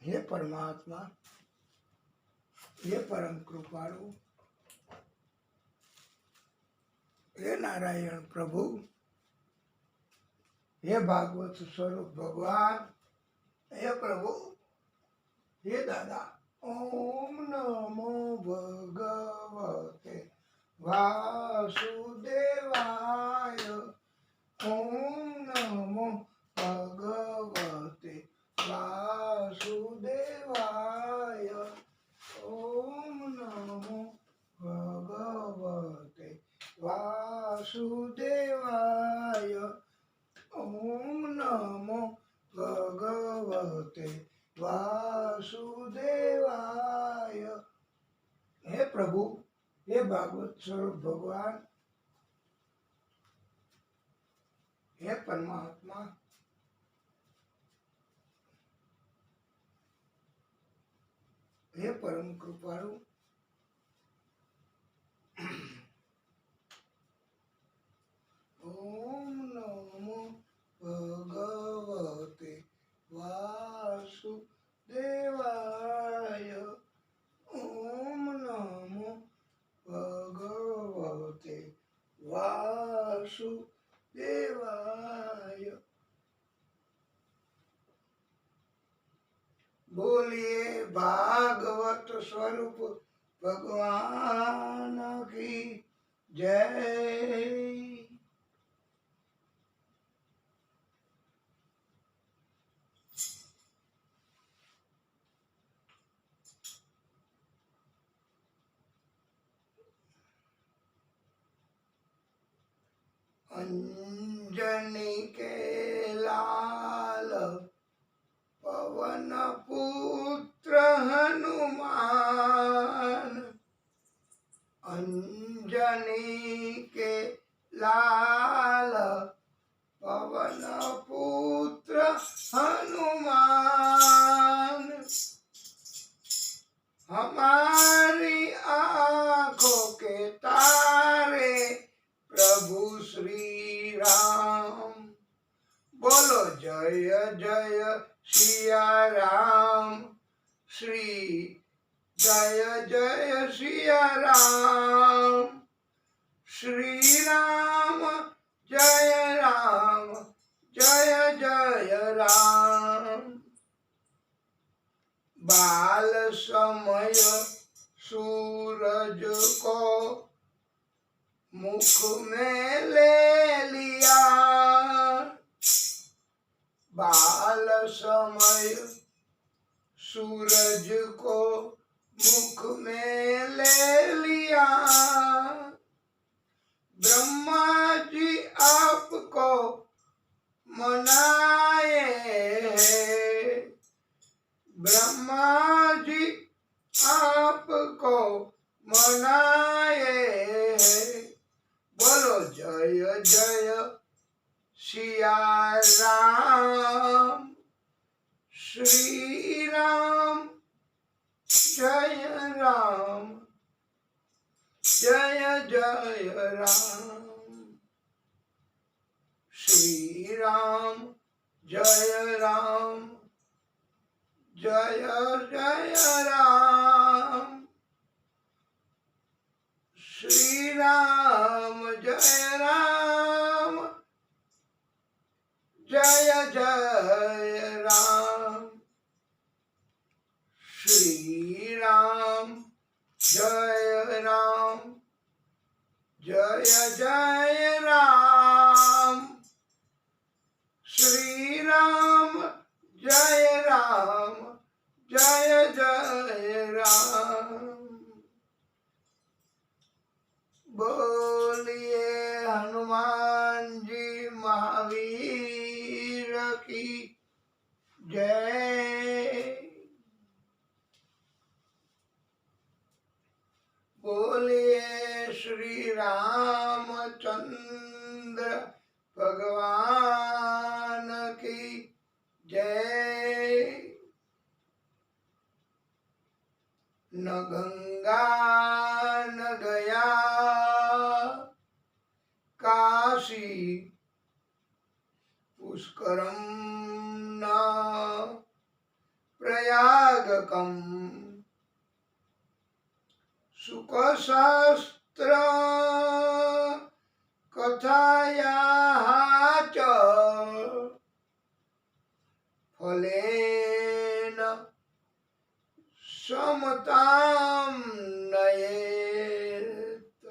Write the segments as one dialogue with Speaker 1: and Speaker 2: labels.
Speaker 1: हे परमात्मा, हे परम कृपालु, हे नारायण प्रभु, हे भागवत स्वरूप भगवान, हे प्रभु, हे दादा। ओम नमो भगवते वासुदेवाय। ओम नमो भगवते वासुदेवाय। ओम नमो भगवते वासुदेवाय। ओम नमो भगवते वासुदेवाय। हे प्रभु, हे भागवत स्वरूप भगवान, हे परमात्मा, हे परम कृपालु, ओम नमो भगवते वासुदेवाय। ओम नमो भगवते वासुदेवाय। बोलिए भागवत स्वरूप भगवान की जय। अंजनी के लाल पवन पुत्र हनुमान। अंजनी के लाल पवन पुत्र हनुमान। हमारी आंखों के तारे प्रभु श्री राम। बोलो जय जय सिया राम। श्री जय जय सिया राम। श्री राम जय राम, जय जय राम। बाल समय सूरज को मुख में ले लिया। बाल समय सूरज को मुख में ले लिया। ब्रह्मा जी आपको मनाए। ब्रह्मा जी आपको मनाए। बोलो जय जय सिया राम। श्री राम जय राम, जय जय राम। श्री राम जय राम, जय जय राम। श्री राम जय राम, जय जय राम। श्री राम जय राम, जय जय राम। श्री राम जय राम, जय जय राम। बोलिए हनुमान जी महावीर की जय। बोलिए श्री रामचंद्र भगवान की जय। न गंगा न गया काशी पुष्करम न प्रयाग। પુસ્તકમ સુખશાસ્ત્ર કથાયા ચ ફલેન સમતામ નયેત.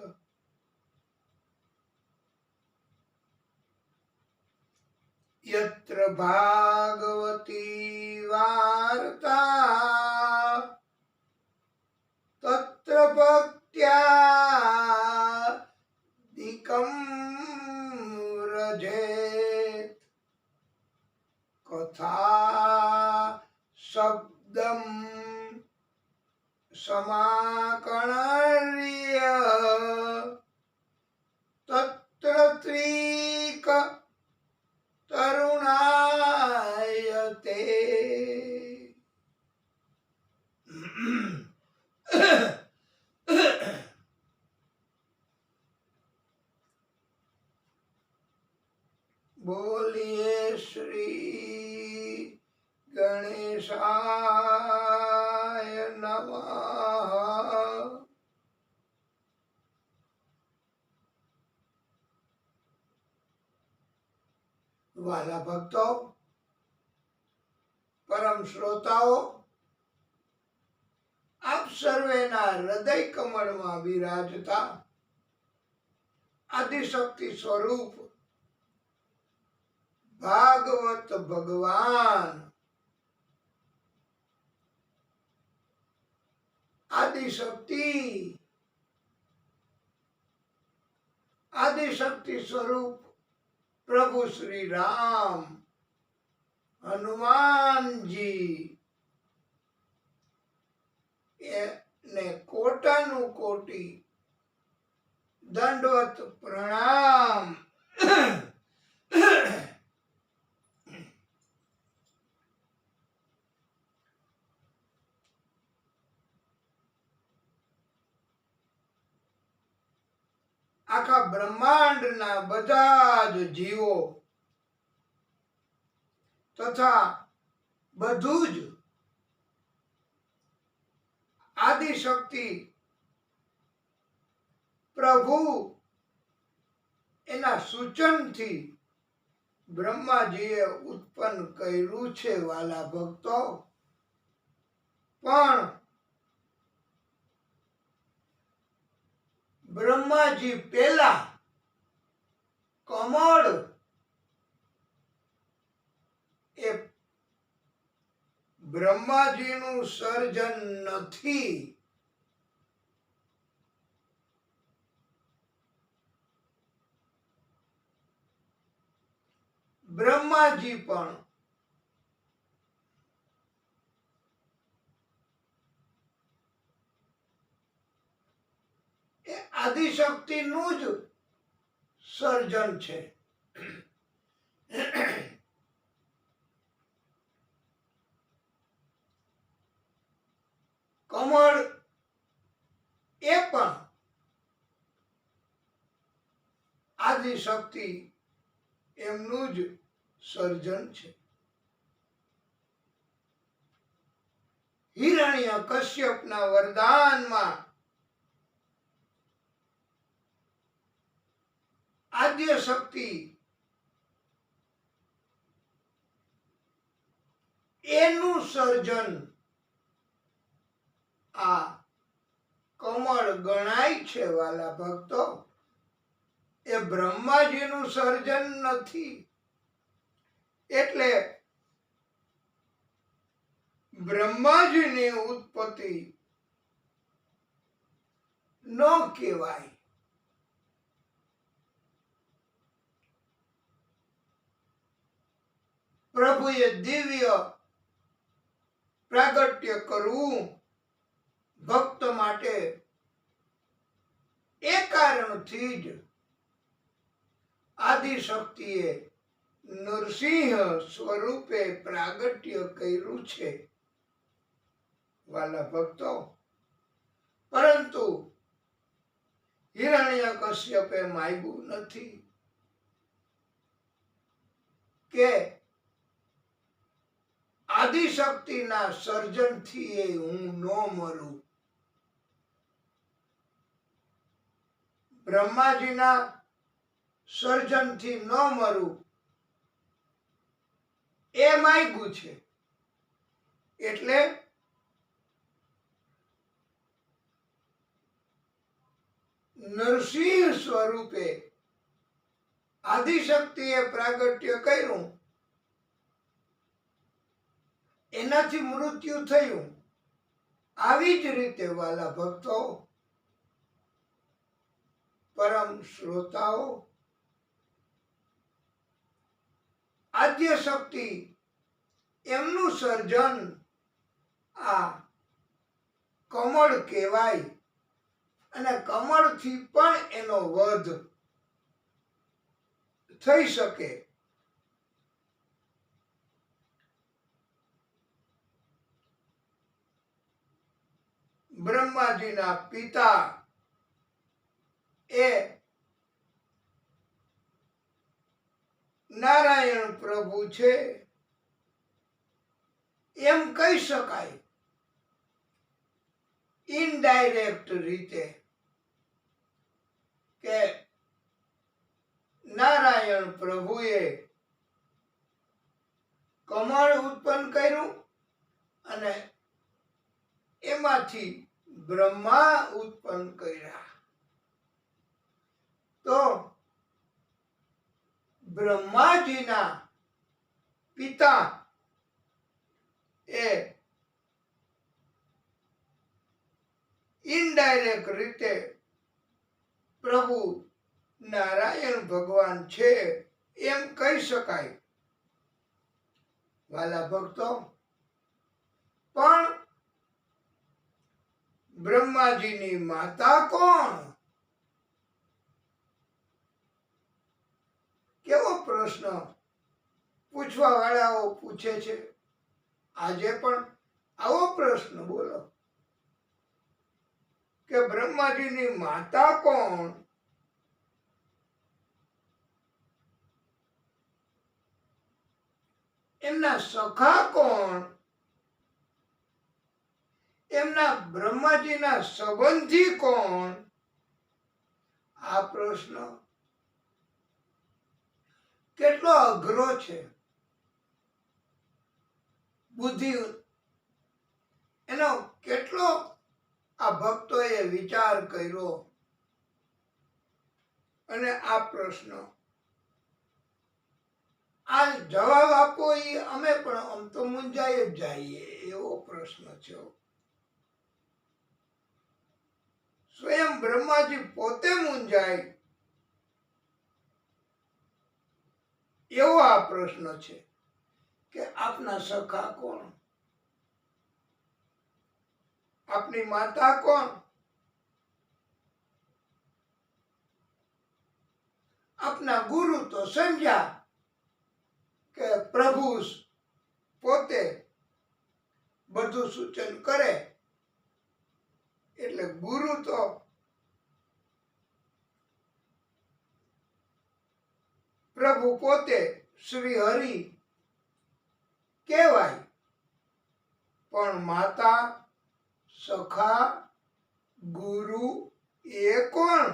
Speaker 1: યત્ર ભાગવતી વાર્તા તત્ર ભક્ત્યા દિકમ રજેત. કથા શબ્દમ સમાકર્ણ્ય તત્ર ત્રીક તરુણાયતે. બોલીએ શ્રી ગણેશાય નમઃ. વાલા ભક્તો, પરમ શ્રોતાઓ, આપ સર્વેના હૃદય કમળમાં બિરાજતા આદિશક્તિ સ્વરૂપ ભાગવત ભગવાન આદિશક્તિ સ્વરૂપ પ્રભુ શ્રી રામ હનુમાનજી એને કોટાનું કોટી દંડવત પ્રણામ. આખા બ્રહ્માંડના બધા જ જીવો તથા બધું જ આદિશક્તિ પ્રભુ એના સૂચનથી બ્રહ્માજીએ ઉત્પન્ન કર્યું છે. વાલા ભક્તો, પણ બ્રહ્માજી પહેલા કમળ એ બ્રહ્માજીનું સર્જન નથી. બ્રહ્માજી પણ એ આદિશક્તિનું જ સર્જન છે. કમળ એ પણ આદિશક્તિ એમનું જ સર્જન છે. હિરણ્ય કશ્યપના વરદાનમાં આદ્ય શક્તિ એનું સર્જન આ કમળ ગણાય છે. વાલા ભક્તો, એ બ્રહ્માજીનું સર્જન નથી. એટલે બ્રહ્માજીની ઉત્પત્તિ ન કહેવાય. પ્રભુએ દિવ્ય પ્રાગટ્ય કરવું ભક્ત માટે એ કારણથી જ આદિશક્તિએ નરસિંહ સ્વરૂપે પ્રાગટ્ય કર્યું છે. વાલા ભક્તો, પરંતુ હિરણ્યકશ્યપે માંગ્યું નથી કે આદિશક્તિના સર્જનથી એ હું ન મરું. બ્રહ્માજીના સર્જનથી ન મરું એ માગ્યું છે. એટલે નરસિંહ સ્વરૂપે આદિશક્તિએ પ્રાગટ્ય કર્યું, એનાથી મૃત્યુ થયું. આવી જ રીતે વાલા ભક્તો, પરમ શ્રોતાઓ, આદ્ય શક્તિ એમનું સર્જન આ કમળ કહેવાય. અને કમળથી પણ એનો વધ થઈ શકે. બ્રહ્માજીના પિતા એ નારાયણ પ્રભુ છે એમ કહી શકાય ઇનડાયરેક્ટ રીતે, કે નારાયણ પ્રભુએ કમળ ઉત્પન્ન કર્યું અને એમાંથી બ્રહ્મા ઉત્પન્ન કર્યા. તો બ્રહ્માજીના પિતા એ ઇનડાયરેક્ટ રીતે પ્રભુ નારાયણ ભગવાન છે એમ કહી શકાય. વાલા ભક્તો, પણ બ્રહ્માજીની માતા કોણ? કેવો પ્રશ્ન પૂછવા વાળાઓ પૂછે છે. આજે પણ આવો પ્રશ્ન બોલો કે બ્રહ્માજીની માતા કોણ? એમના સખા કોણ? એમના બ્રહ્માજીના સંબંધી કોણ? આ પ્રશ્ન કેટલો અઘરો છે. બુદ્ધિ એનો કેટલો આ ભક્તોએ વિચાર કર્યો અને આ પ્રશ્ન આ જવાબ આપો એ અમે પણ આમ તો મૂંઝાઈ જ જઈએ એવો પ્રશ્ન છે. સ્વયં બ્રહ્માજી પોતે મૂંઝાય એવો આ પ્રશ્ન છે કે આપના સખા કોણ? આપની માતા કોણ? આપના ગુરુ તો સમજ્યા કે પ્રભુ પોતે બધું સૂચન કરે, એટલે ગુરુ તો પ્રભુ પોતે શ્રી હરિ કહેવાય. પણ માતા, સખા, ગુરુ એ કોણ?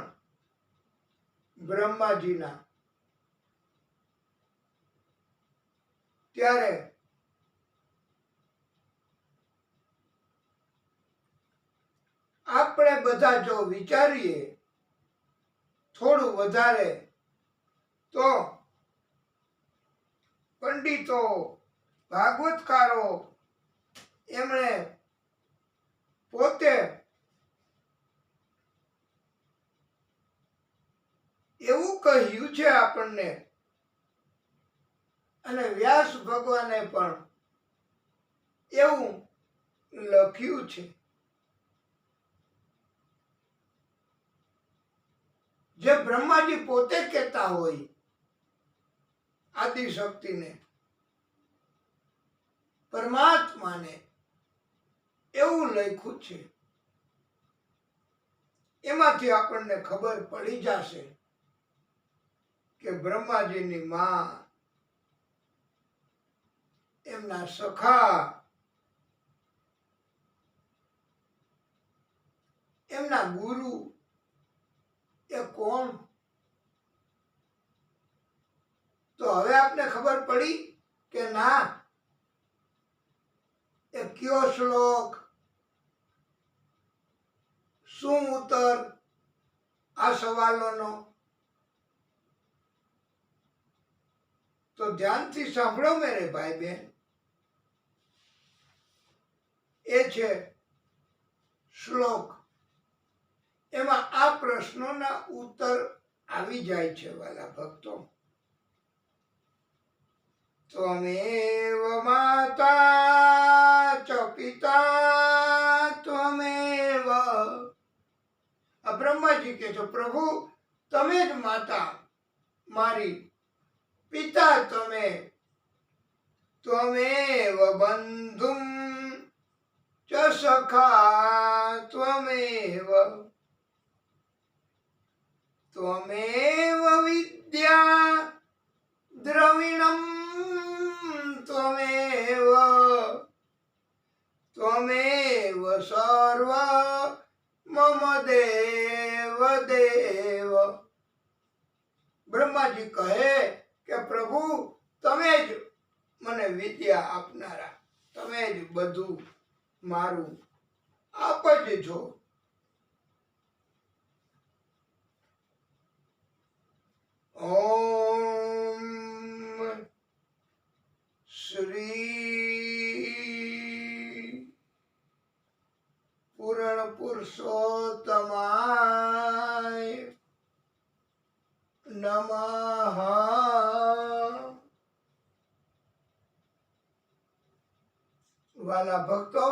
Speaker 1: બ્રહ્માજીના. ત્યારે આપણે બધા જો વિચારીએ થોડું વધારે, તો પંડિતો, ભાગવતકારો એમણે પોતે એવું કહ્યું છે આપણને, અને વ્યાસ ભગવાને પણ એવું લખ્યું છે. જે બ્રહ્માજી પોતે કહેતા હોય આદિશક્તિને, પરમાત્માને, એવું લખ્યું છે. એમાંથી આપણને ખબર પડી જશે કે બ્રહ્માજીની માં એમના સખા, એમના ગુરુ એ કોણ? તો હવે આપને ખબર પડી કે ના, એ કયો શ્લોક, શું ઉત્તર આ સવાલોનો? તો ધ્યાનથી સાંભળો મેરે ભાઈ બહેન. એ છે શ્લોક. એમાં આ પ્રશ્નોના ઉત્તર આવી જાય છે વાલા ભક્તો. ત્વમેવ માતા ચ પિતા ત્વમેવ. આ બ્રહ્માજી કે છે પ્રભુ તમે જ માતા મારી, પિતા તમે, ત્વમેવ બંધુમ ચ સખા ત્વમેવ, ત્વમેવ વિદ્યા દ્રવિણમ ત્વમેવ, ત્વમેવ સર્વ મમ દેવ દેવ. બ્રહ્માજી કહે કે પ્રભુ તમે જ મને વિદ્યા આપનારા, તમે જ બધું મારું આપ જ છો. ઓમ શ્રી પૂર્ણ પુરુષોત્તમાય નમઃ. વાલા ભક્તો,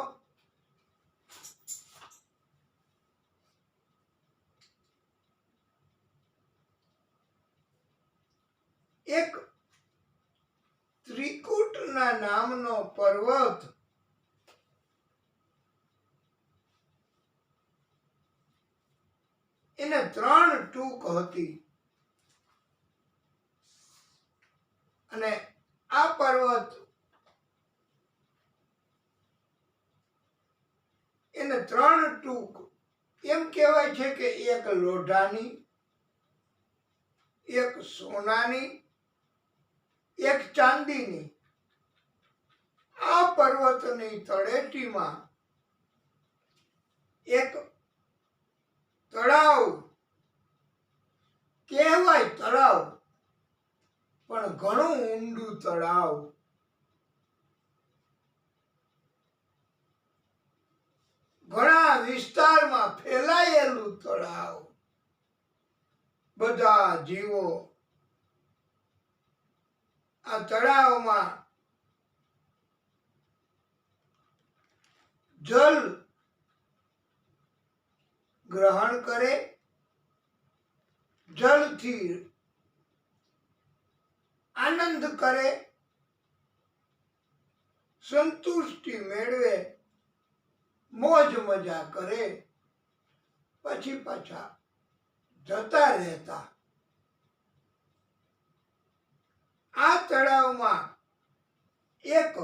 Speaker 1: એક ત્રિકૂટના નામનો પર્વત એને 3 ટૂક હતી અને આ પર્વત એને 3 ટૂક એમ કહેવાય છે કે એક લોઢાની, એક સોનાની, એક ચાંદીની. આ પર્વતની તળેટીમાં એક તળાવ કહેવાય, તળાવ પણ ઘણું ઊંડું તળાવ. ઘણા વિસ્તારમાં ફેલાયેલું તળાવ. બધા જીવો આ તળાવમાં જલ ગ્રહણ કરે, જલથી આનંદ કરે, સંતુષ્ટિ મેળવે, મોજ મજા કરે, પછી પાછા જતા રહેતા. આ તળાવમાં એક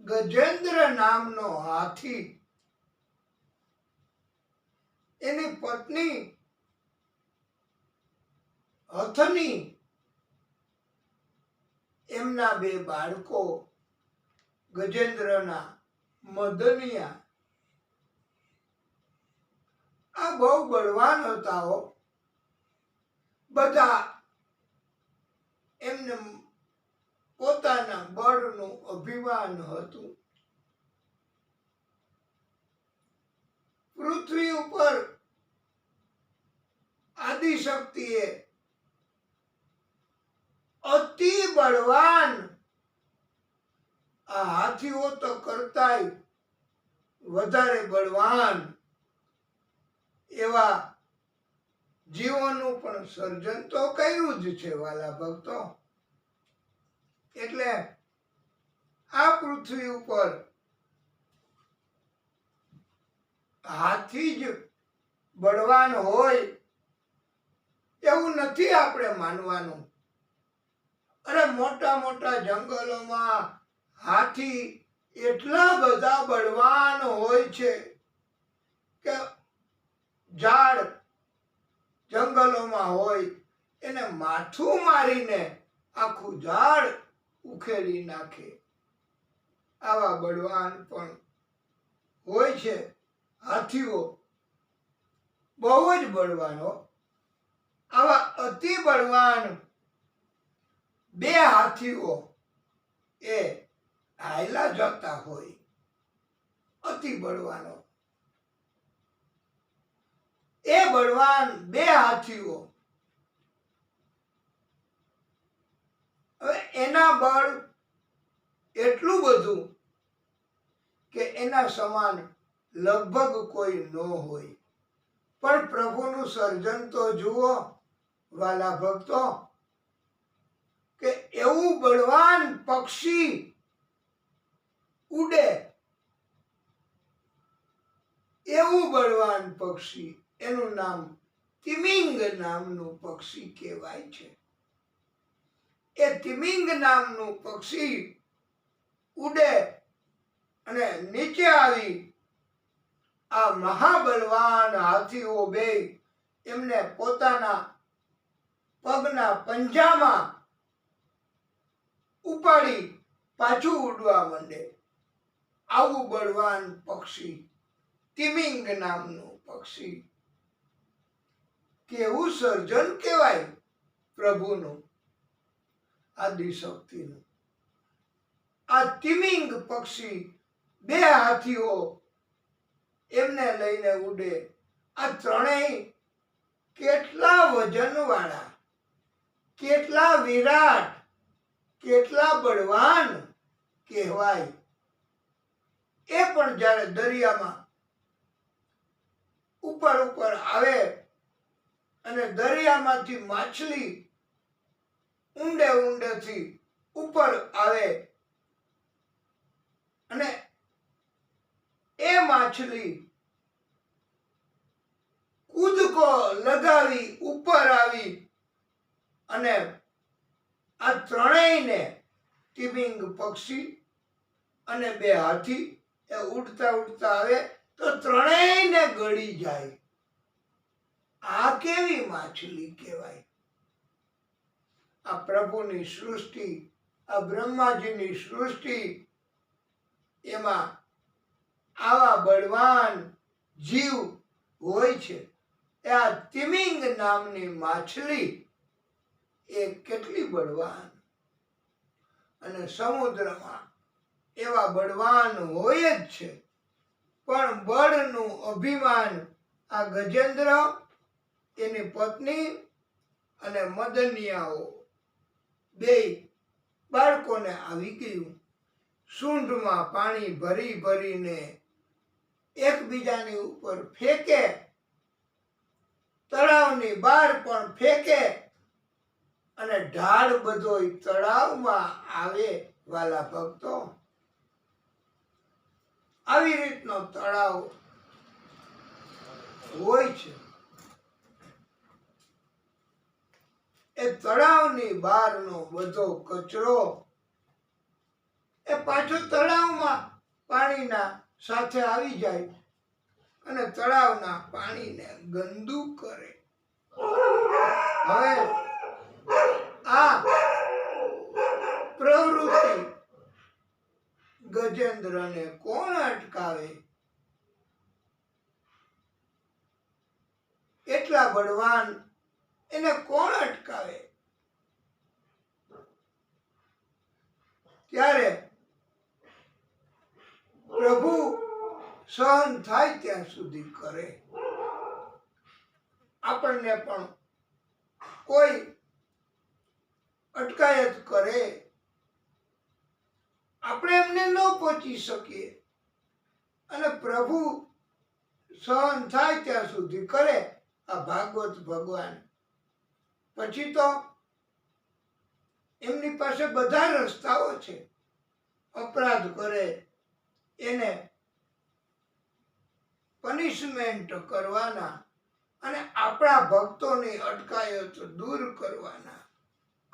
Speaker 1: ગજેન્દ્ર નામનો હાથી, એની પત્ની હથની, એમના 2 બાળકો ગજેન્દ્રના મદનિયા. આ બહુ બળવાન હતા હો. બધા એમને પોતાના બળનું અભિમાન હતું. પૃથ્વી ઉપર આદિશક્તિએ અતિ બળવાન આ હાથીઓ તો કરતાય વધારે બળવાન એવા જીવોનું પણ સર્જન તો કર્યું જ છે વાલા ભક્તો. એટલે આ પૃથ્વી ઉપર હાથી જ બળવાન હોય એવું નથી આપણે માનવાનું. અને મોટા મોટા જંગલોમાં હાથી એટલા બધા બળવાન હોય છે કે ઝાડ જંગલોમાં હોય એને માથું મારીને આખું ઝાડ ઉખેડી નાખે. આવા બળવાન પણ હોય છે હાથીઓ, બહુ જ બળવાનો. આવા અતિ બળવાન બે હાથીઓ એ હાયલા જતા હોય, અતિ બળવાનો. એ બળવાન બે હાથીઓ હવે એના બળ એટલું બધું કે એના સમાન લગભગ કોઈ ન હોય. પણ પ્રભુનું સર્જન તો જુઓ વાલા ભક્તો, કે એવું બળવાન પક્ષી ઉડે, એવું બળવાન પક્ષી, એનું નામ તિમિંગ નામનું પક્ષી કહેવાય છે. એ તિમિંગ નામનું પક્ષી ઉડે અને નીચે આવી આ મહાબલવાન હાથીઓ બે એમને પોતાના પગના પંજામાં ઉપાડી પાછું ઉડવા માંડે. આવું બળવાન પક્ષી તિમિંગ નામનું પક્ષી. કેવું સર્જન કહેવાય પ્રભુનું, આદિશક્તિનું. આ તિમિંગ પક્ષી બે હાથીઓ એમને લઈને ઉડે. આ ત્રણેય કેટલા વજનવાળા, કેટલા વિરાટ, કેટલા બળવાન કહેવાય. એ પણ જ્યારે દરિયામાં ઉપર ઉપર આવે અને દરિયામાંથી માછલી ઊંડે ઊંડેથી ઉપર આવે અને એ માછલી કૂદકો લગાવી ઉપર આવી અને આ ત્રણેયને તિમિંગ પક્ષી અને બે હાથી એ ઉડતા ઉડતા આવે તો ત્રણેયને ગળી જાય. આ કેવી માછલી કહેવાય? આ પ્રભુની સૃષ્ટિ, આ બ્રહ્માજીની સૃષ્ટિ, એમાં આવા બળવાન જીવ હોય છે. આ તિમિંગ નામની માછલી એ કેટલી બળવાન. અને સમુદ્રમાં એવા બળવાન હોય જ છે. પણ બળનું અભિમાન આ ગજેન્દ્ર, એની પત્ની અને મદનિયાઓ બે બાળકોને આવી ગયું. સૂંઢમાં પાણી ભરી ભરીને એકબીજાની ઉપર ફેંકે, તળાવની બહાર પણ ફેંકે અને ઢાળ બધોય તળાવમાં આવે. વાલા ભક્તો, આવી રીતનો તળાવ હોય છે. એ તળાવની બહારનો બધો કચરો એ પાછો તળાવમાં પાણીના સાથે આવી જાય અને તળાવના પાણીને ગંદુ કરે. હવે આ પ્રવૃત્તિ ગજેન્દ્રને કોણ અટકાવે? એટલા બળવાન એને કોણ અટકાવે? ત્યારે પ્રભુ સહન થાય ત્યાં સુધી કરે. આપણને પણ કોઈ અટકાયત કરે, આપણે એમને ન પહોંચી શકીએ અને પ્રભુ સહન થાય ત્યાં સુધી કરે. આ ભાગવત ભગવાન પછી તો એમની પાસે બધા રસ્તાઓ છે. અપરાધ કરે એને પનિશમેન્ટ કરવાના અને આપણા ભક્તોની અટકાયત દૂર કરવાના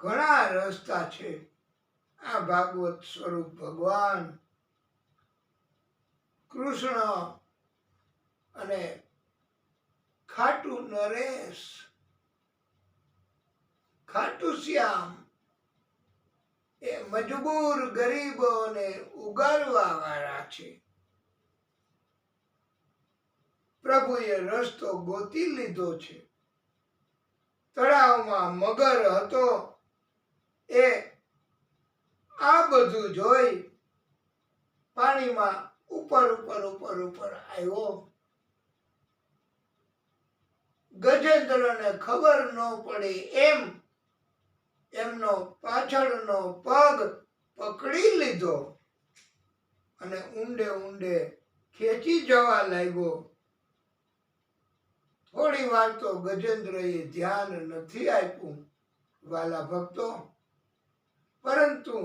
Speaker 1: ઘણા રસ્તા છે. આ ભાગવત સ્વરૂપ ભગવાન કૃષ્ણ અને ખાટુ નરેશ, ખાટુ શ્યામ એ મજબૂર ગરીબોને ઉગારવા વાળા છે. પ્રભુએ રસ્તો ગોતી લીધો છે. તળાવમાં મગર હતો એ આ બધું જોઈ પાણીમાં ઉપર ઉપર ઉપર ઉપર આવ્યો. ગજેન્દ્રને ખબર ન પડે એમ એમનો પાછળનો પગ પકડી લીધો અને ઊંડે ઊંડે ખેંચી જવા લાગ્યો. થોડી વાર તો ગજેન્દ્રએ ધ્યાન નથી આપ્યું વાલા ભક્તો, પરંતુ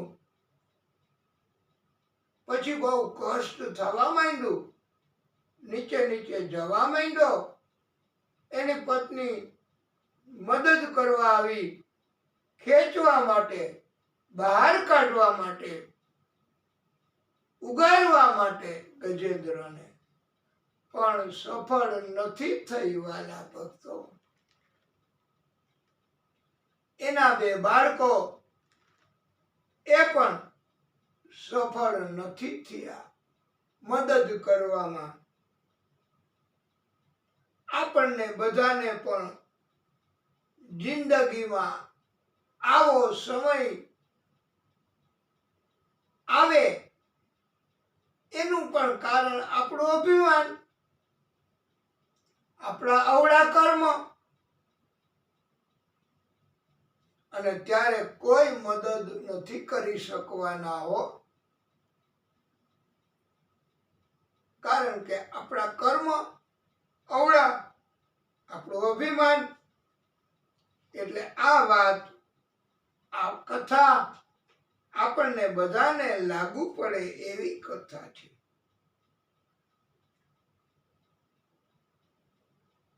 Speaker 1: પછી બહુ કષ્ટ થવા માંડ્યું. નીચે નીચે જવા માંડ્યો. એની પત્ની મદદ કરવા આવી, ખેંચવા માટે, બહાર કાઢવા માટે, ઉગારવા માટે ગજેન્દ્રને, પણ સફળ નથી થઈ વાલા ભક્તો. એના બે બાળકો એ પણ સફળ નથી થયા મદદ કરવામાં. આપણને બધાને પણ જિંદગીમાં આવો સમય આવે એનું પણ કારણ આપણું અભિમાન, આપણા અવળા કર્મ, અને ત્યારે કોઈ મદદ નથી કરી શકવાના હો. કારણ કે આપણા કર્મ અવળા, આપણું અભિમાન. એટલે આ વાત, આ કથા આપણને બધાને લાગુ પડે એવી કથા છે.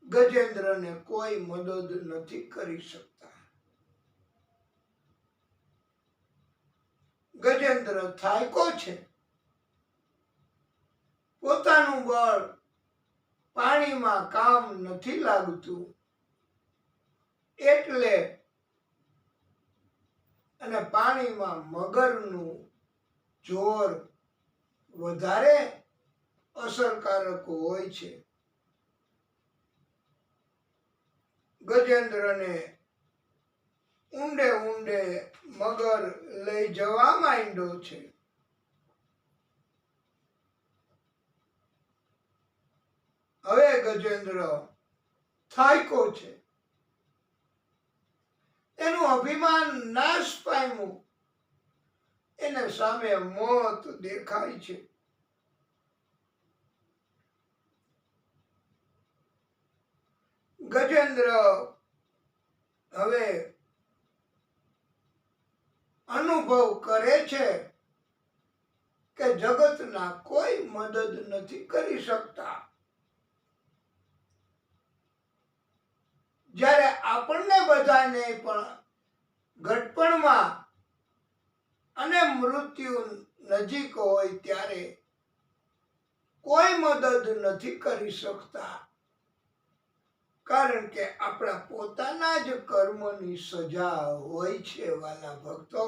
Speaker 1: ગજેન્દ્રને કોઈ મદદ નથી કરી શકતા. ગજેન્દ્ર થાક્યો છે. પોતાનું બળ પાણીમાં કામ નથી લાગતું, એટલે અને પાણીમાં મગરનું જોર વધારે અસરકારક હોય છે. ગજેન્દ્રને ઊંડે ઊંડે મગર લઈ જવા માંડ્યો છે. હવે ગજેન્દ્ર થાક્યો છે. એનું અભિમાન નાશ પામ્યું. એને સામે મોત દેખાય છે. ગજેન્દ્ર હવે અનુભવ કરે છે કે જગતના કોઈ મદદ નથી કરી શકતા. જ્યારે આપણને બધાને પણ ઘટપણમાં અને મૃત્યુ નજીક હોય ત્યારે કોઈ મદદ નથી કરી શકતા. કારણ કે આપણા પોતાના જ કર્મની સજા હોય છે વાલા ભક્તો.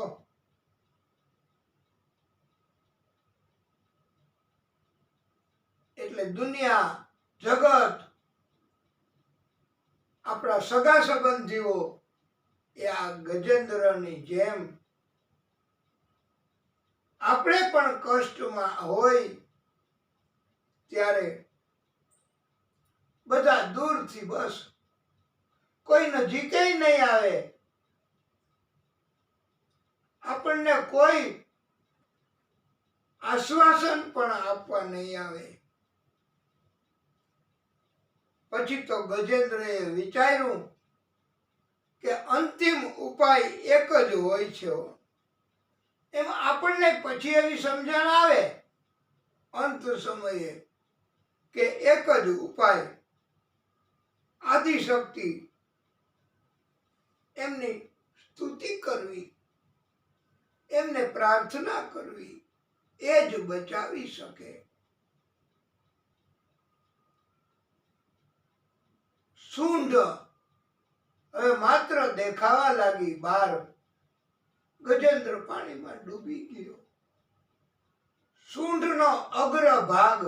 Speaker 1: એટલે દુનિયા, જગત, આપણા સગા સંબંધીઓ એ આ ગજેન્દ્રની જેમ આપણે પણ કષ્ટમાં હોય ત્યારે બધા દૂરથી બસ કોઈ નજીકે નહીં આવે. આપણને કોઈ આશ્વાસન પણ આપવા નહીં આવે. પછી તો ગજેન્દ્રએ વિચાર્યું કે અંતિમ ઉપાય એક જ હોય છે. એમ આપણને પછી એવી સમજણ આવે અંત સમયે કે એક જ ઉપાય આદિશક્તિ એમની સ્તુતિ કરવી, એમને પ્રાર્થના કરવી, એ જ બચાવી શકે. સૂંઢ હવે માત્ર દેખાવા લાગી બહાર. ગજેન્દ્ર પાણીમાં ડૂબી ગયો. સૂંઢનો અગ્ર ભાગ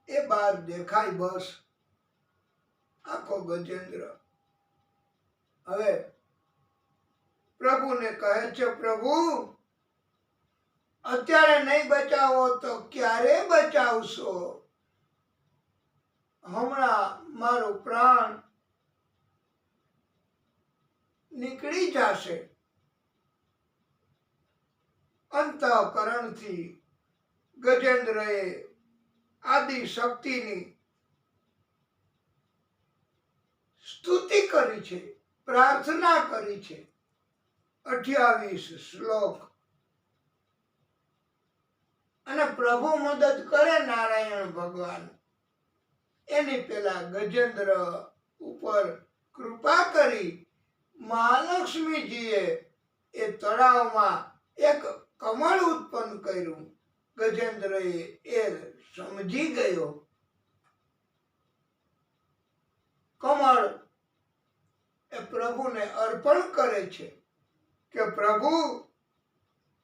Speaker 1: એ બહાર દેખાય, બસ આખો ગજેન્દ્ર. હવે પ્રભુને કહે છે, પ્રભુ અત્યારે નહીં બચાવો તો ક્યારે બચાવશો? હમણાં મારો પ્રાણ નીકળી જશે. અંતઃકરણથી ગજેન્દ્રએ આદિ શક્તિની સ્તુતિ કરી છે, પ્રાર્થના કરી છે. 28 શ્લોક. અને પ્રભુ મદદ કરે નારાયણ ભગવાન. એની પેલા ગજેન્દ્ર ઉપર કૃપા કરી મહાલક્ષ્મીજીએ એ તળાવમાં એક કમળ ઉત્પન્ન કર્યું. ગજેન્દ્રએ એ સમજી ગયો. કમળ એ પ્રભુને અર્પણ કરે છે કે પ્રભુ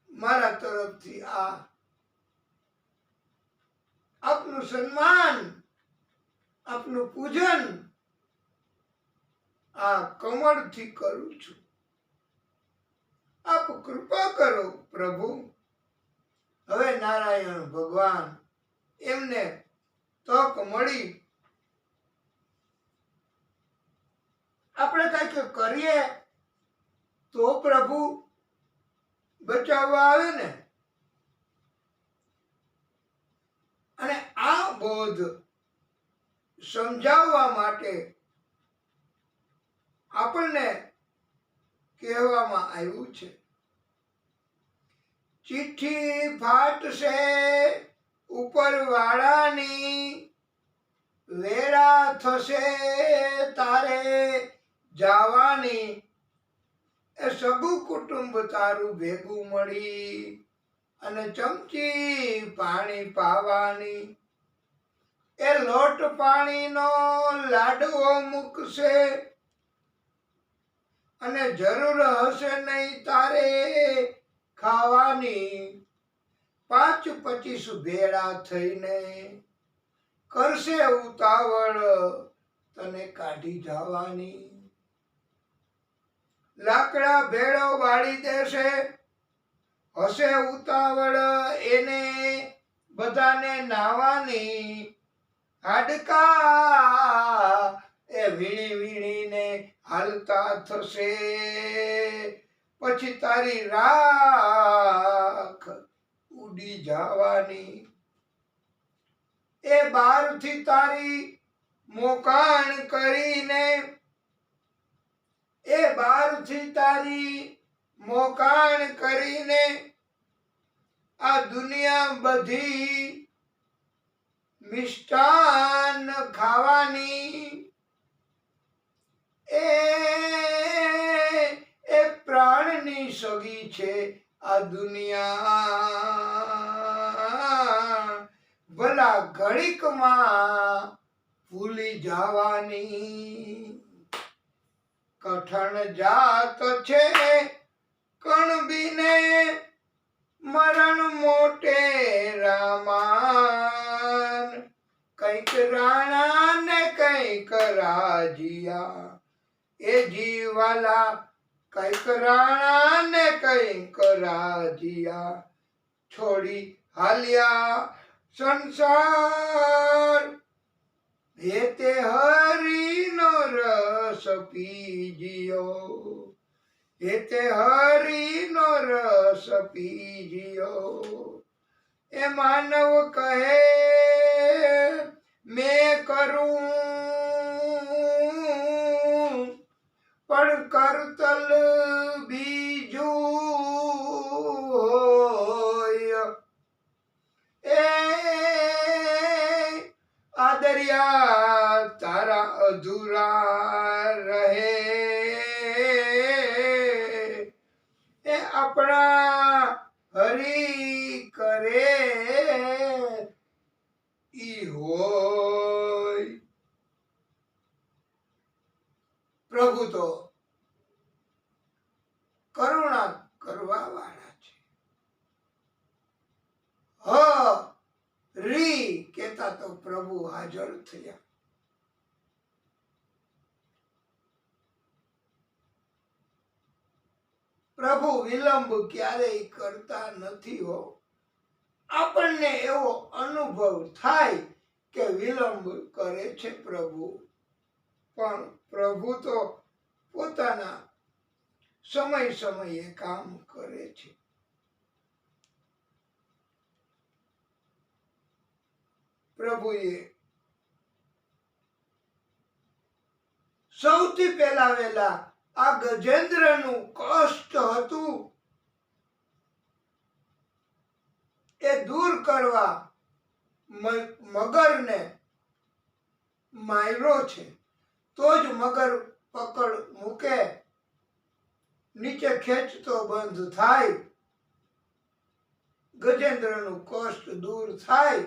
Speaker 1: મારા તરફથી આપનું સન્માન, આપનું પૂજન આ કમળથી કરું છું. આપ કૃપા કરો પ્રભુ. હવે નારાયણ ભગવાન એમને તક મળી. આપણે કંઈક કરીએ તો પ્રભુ બચાવવા આવે ને. અને આ બોધ સમજાવવા માટે આપણને કહેવામાં આવ્યું છે, ચિઠ્ઠી ફાટશે ઉપરવાળાની, વેળા થશે તારે જવાની. એ સગું કુટુંબ તારું ભેગું મળી અને ચમચી પાણી પાવાની. એ લોટ પાણીનો લાડવો મૂકશે અને જરૂર હશે નહીં તારે ખાવાની. 25 ભેળા થઈને કરશે ઉતાવળ તને કાઢી જવાની. લાકડા ભેળો વાળી દેશે, હશે ઉતાવળ એને બધાને નાવાની. હાડકા એ વીણી વીણીને હાલતા થશે, પછી તારી રાખ ઉડી જવાની. એ બહારથી તારી મોકાણ કરીને, એ બહારથી તારી મોકાણ કરીને આ દુનિયા બધી મિષ્ટાન ખાવાની. એ પ્રાણની સગી છે આ દુનિયા, ભલા ઘડીકમાં ભૂલી જવાની. કઠણ જાત છે કણબીને, મરણ મોટે રામાન. કંઈક રાણા ને કંઈક રાજીયા, એ જીવાલા કંઈક રાણા ને કંઈક રાજીયા. છોડી હાલ્યા સંસાર, તે હરિનો રસ પીજ્યો, તે હરિનો રસ પીજ્યો. એ માનવ કહે મેં કરું, પણ કરતલ બીજું હોય. એ આ દરિયા તારા અધૂરા રહે, મારા હરી કરે ઈ હોય. પ્રભુ તો કરુણા કરવા વાળા છે. હ રી કેતા તો પ્રભુ હાજર થયા. પ્રભુ વિલંબ ક્યારેય કરતા નથી હો. આપણને એવો અનુભવ થાય કે વિલંબ કરે છે પ્રભુ, પણ પ્રભુ તો પોતાના સમયે કામ કરે છે. પ્રભુએ સૌથી પહેલા વહેલા આ ગજેન્દ્રનું કષ્ટ હતું એ દૂર કરવા મગરને માર્યો છે. તો જ મગર પકડ મૂકે, નીચે ખેંચતો બંધ થાય, ગજેન્દ્રનું કષ્ટ દૂર થાય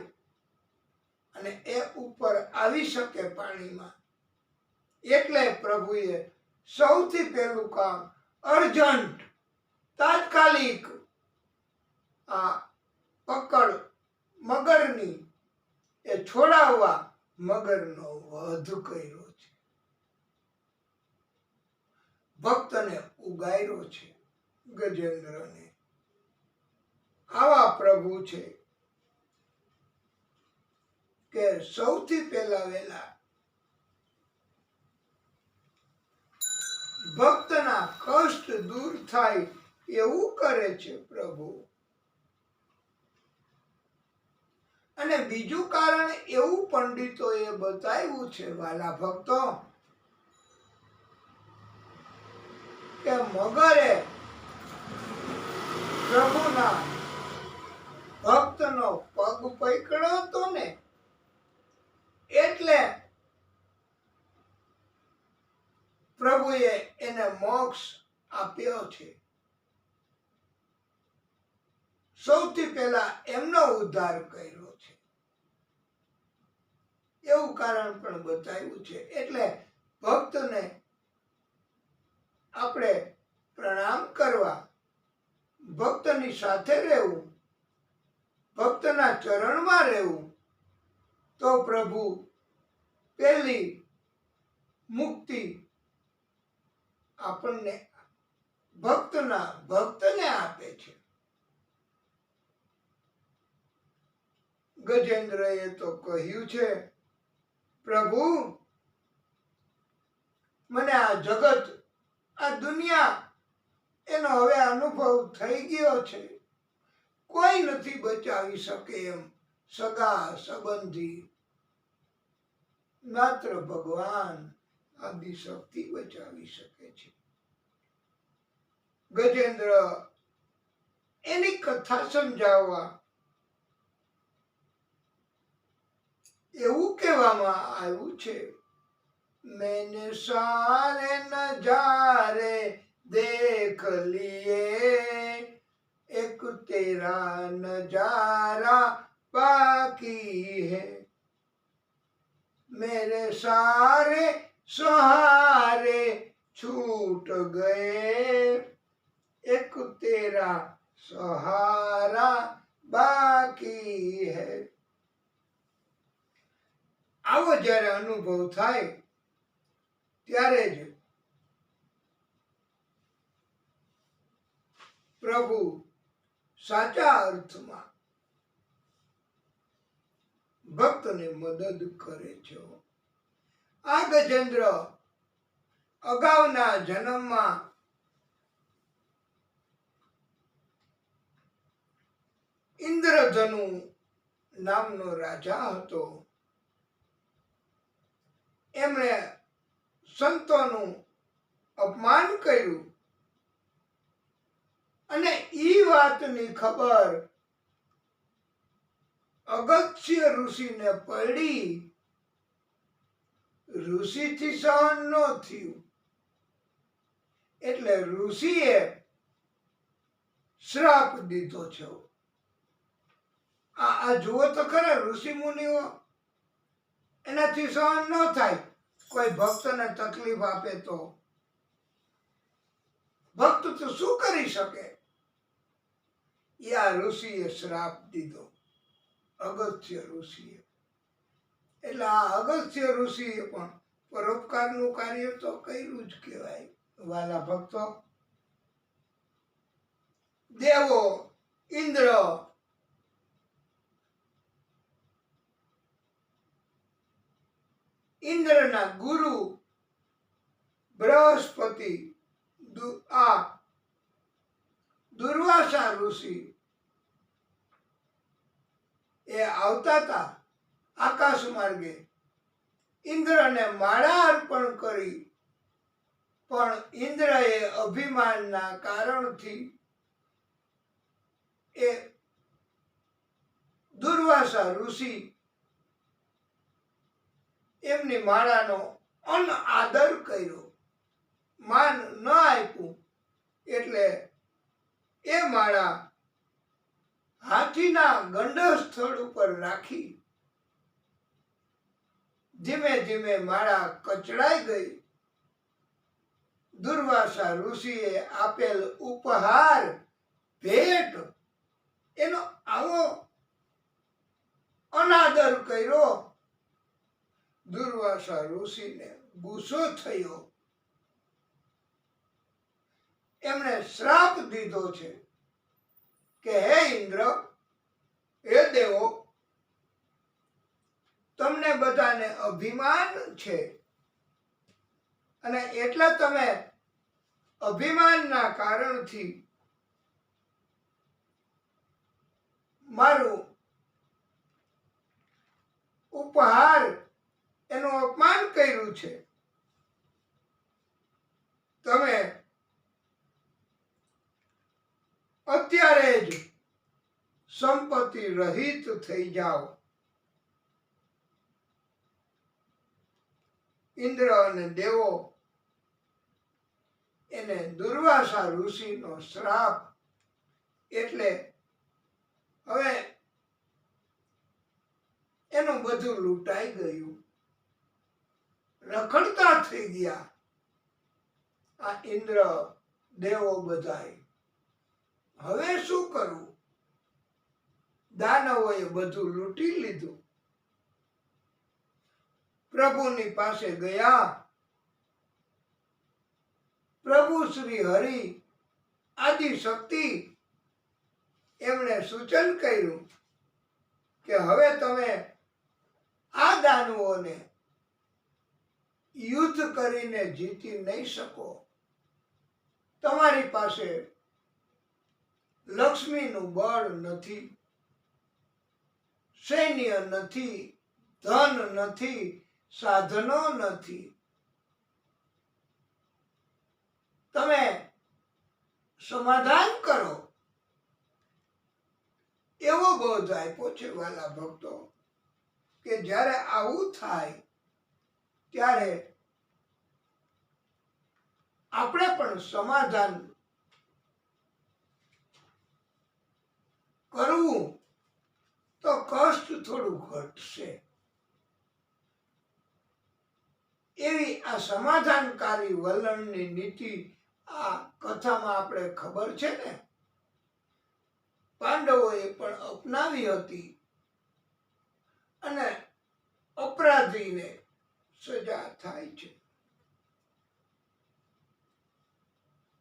Speaker 1: અને એ ઉપર આવી શકે પાણીમાં. એટલે પ્રભુએ સૌથી પહેલું કામ અર્જન્ટ તાત્કાલિક આ પકડ મગરની એ છોડાવવા મગરનો વધ કર્યો છે, ભક્તને ઉગાર્યો છે ગજેન્દ્રને. આવા પ્રભુ છે કે સૌથી પહેલા વહેલા ભક્તના કષ્ટ દૂર થાય એવું કરે છે પ્રભુ. અને બીજું કારણ એવું પંડિતોએ બતાવ્યું છે વાલા ભક્તો, કે મગરે પ્રભુના ભક્તનો પગ પકડ્યો હતો ને, એટલે પ્રભુએ એને મોક્ષ આપ્યો છે. સૌથી પહેલા એમનો ઉદ્ધાર કર્યો છે એવું કારણ પણ બતાવ્યું છે. એટલે ભક્તને આપણે પ્રણામ કરવા, ભક્તની સાથે રહેવું, ભક્તના ચરણમાં રહેવું, તો પ્રભુ પહેલી મુક્તિ આપણને ભક્તને આપે છે. ગજેન્દ્રએ તો કહ્યું છે, પ્રભુ મને આ જગત, આ દુનિયા એનો હવે અનુભવ થઈ ગયો છે. કોઈ નથી બચાવી શકે એમ, સગા સંબંધી, માત્ર ભગવાન આદિશક્તિ બચાવી શકે છે. ગજેન્દ્ર એની કથા સમજાવવા એવું કહેવામાં આવ્યું છે, मैंने सारे नजारे देख लिए, एक तेरा नजारा बाकी है, मेरे सारे सहारे छूट गए, एक तेरा सहारा बाकी है. આવો જ્યારે અનુભવ થાય ત્યારે જ પ્રભુ સાચા અર્થમાં ભક્તને મદદ કરે છે. આ ગજેન્દ્ર અગાઉના જન્મમાં ઇન્દ્રધનુ નામનો રાજા હતો. એમણે સંતોનું અપમાન કર્યું અને ઈ વાતની ખબર અગસ્ત્ય ઋષિને પડી. ઋષિથી સહન ન થયું એટલે ઋષિએ શ્રાપ દીધો છે. આ જુઓ તો ખરા, ઋષિ મુનિઓ એનાથી સહન ન થાય. કોઈ ભક્તને તકલીફ આપે તો ભક્ત તો શું કરી શકે? એ આ ઋષિએ શ્રાપ દીધો, અગસ્ત્ય ઋષિએ. એટલે આ અગસ્ત્ય ઋષિએ પણ પરોપકારનું કાર્ય તો કર્યું જ કહેવાય. વાલા ભક્તો, દેવો, ઇન્દ્ર, ઇન્દ્રના ગુરુ બૃહસ્પતિ, આ દુર્વાસા ઋષિ એ આવતા હતા આકાશ માર્ગે. ઇન્દ્રને માળા અર્પણ કરી, પણ ઇન્દ્રએ અભિમાનના કારણથી એ દુર્વાસા ઋષિ એમની માળાનો અનાદર કર્યો, માન ન આપ્યું. એટલે એ માળા હાથીના ગંડ સ્થળ ઉપર રાખી ધીમે ધીમે માળા કચડાઈ ગઈ. દુર્વાસા ઋષિએ આપેલ ઉપહાર ભેટ એનો આવો અનાદર કર્યો. દુર્વાસા ઋષિને ગુસ્સો થયો. એમણે શ્રાપ દીધો છે કે હે ઇન્દ્ર, હે દેવો, તમને બધાને અભિમાન છે અને એટલા તમે અભિમાનના કારણથી મારું ઉપહાર એનું અપમાન કર્યું છે. તમે અત્યારે જ સંપત્તિ રહિત થઈ જાઓ. ઇન્દ્ર અને દેવો એને દુર્વાસા ઋષિનો શ્રાપ, એટલે હવે એનું બધું લૂંટાઈ ગયું, રખડતા થઈ ગયા આ ઇન્દ્ર દેવો બધાય. હવે શું કરવું? દાનવોએ બધું લૂંટી લીધું. પ્રભુની પાસે ગયા. પ્રભુ શ્રી હરિ આદિ શક્તિ એમણે સૂચન કર્યું કે હવે તમે આ દાનવોને યુદ્ધ કરીને જીતી નહીં શકો. તમારી પાસે લક્ષ્મીનું બળ નથી, સૈન્ય નથી, ધન નથી, સાધનો નથી. તમે સમાધાન કરો. એવો બોધ આપ્યો છે વાલા ભક્તો કે જ્યારે આવું થાય ત્યારે આપણે પણ સમાધાન કરવું તો કષ્ટ થોડું ઘટશે. એવી આ સમાધાનકારી વલણની નીતિ આ કથામાં આપણે ખબર છે ને. પાંડવોએ પણ અપનાવી હતી અને અપરાધીને સજા થાય છે.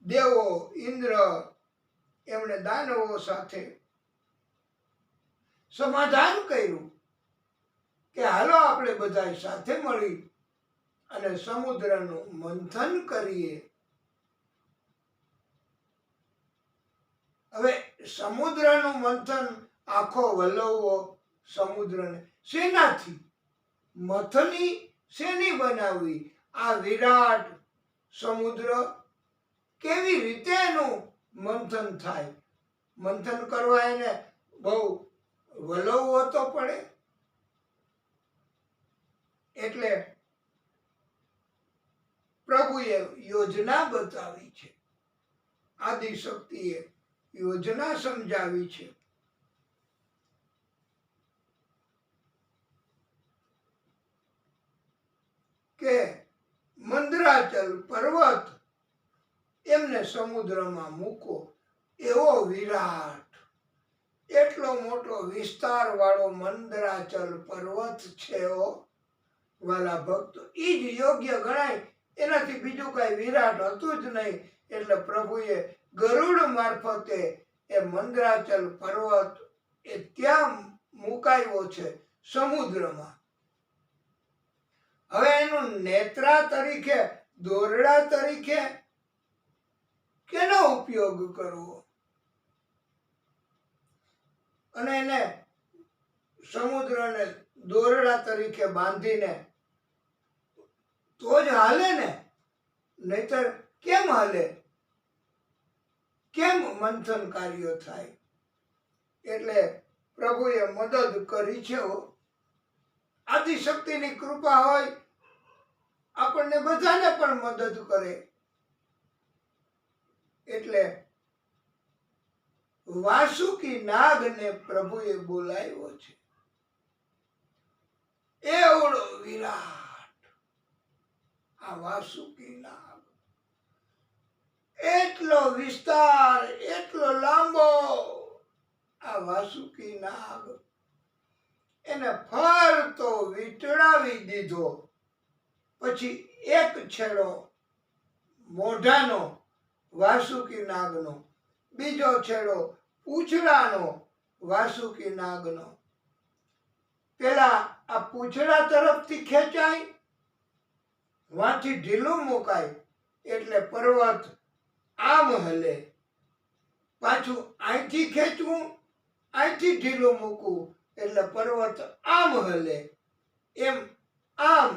Speaker 1: દેવો, ઇન્દ્ર એમણે દાનવો સાથે સમાધાન કર્યું કે હાલો આપણે બધા સાથે મળી અને સમુદ્રનું મંથન કરીએ. હવે સમુદ્રનું મંથન આખો વલ્લવો સમુદ્રને શેનાથી મથની શેની બનાવવી? આ વિરાટ સમુદ્ર કેવી રીતે એનું મંથન થાય? મંથન કરવા એને બહુ વલ્લવો તો પડે. એટલે પ્રભુએ યોજના બતાવી છે આદિશક્તિએ યોજના સમજાવી છે. કે મંદરાચલ પર્વત એમને સમુદ્રમાં મૂકો, એવો વિરાટ એટલો મોટો વિસ્તાર વાળો મંદરાચલ પર્વત છે. વાલા ભક્તો, ઈ જ યોગ્ય ગણાય, એનાથી બીજું કઈ વિરાટ હતું જ નહીં. એટલે પ્રભુએ ગરુડ મારફતે એ મંદરાચલ પર્વત એ ત્યાં મુકાયો છે, સમુદ્રમાં. હવે એનું નેત્રા તરીકે, દોરડા તરીકે કેનો ઉપયોગ કરવો, અને એને સમુદ્રને દોરડા તરીકે બાંધીને તો જ હાલે ને, નહીતર કેમ હાલે? કેમ મંથન કાર્ય થાય? એટલે પ્રભુએ મદદ કરી છે. આદિશક્તિની કૃપા હોય, આપણને બધાને પણ મદદ કરે. એટલે વાસુકી નાગને પ્રભુએ બોલાવ્યો છે. એવડો વિરાટ આ વાસુકી નાગ, એટલો વિસ્તાર, એટલો લાંબો આ વાસુકી નાગ, એને ફરતો વીંટળાવી દીધો. પછી એક છેડો મોઢાનો વાસુકી નાગનો, બીજો છેડો પૂંછડાનો વાસુકી નાગનો. પેલા આ પૂંછડા તરફથી ખેંચાય, વાંથી ઢીલું મુકાય એટલે પર્વત આમ હલે. પાછું અહીંથી ખેંચવું, અહીંથી ઢીલું મૂકવું એટલે પર્વત આમ હલે. એમ આમ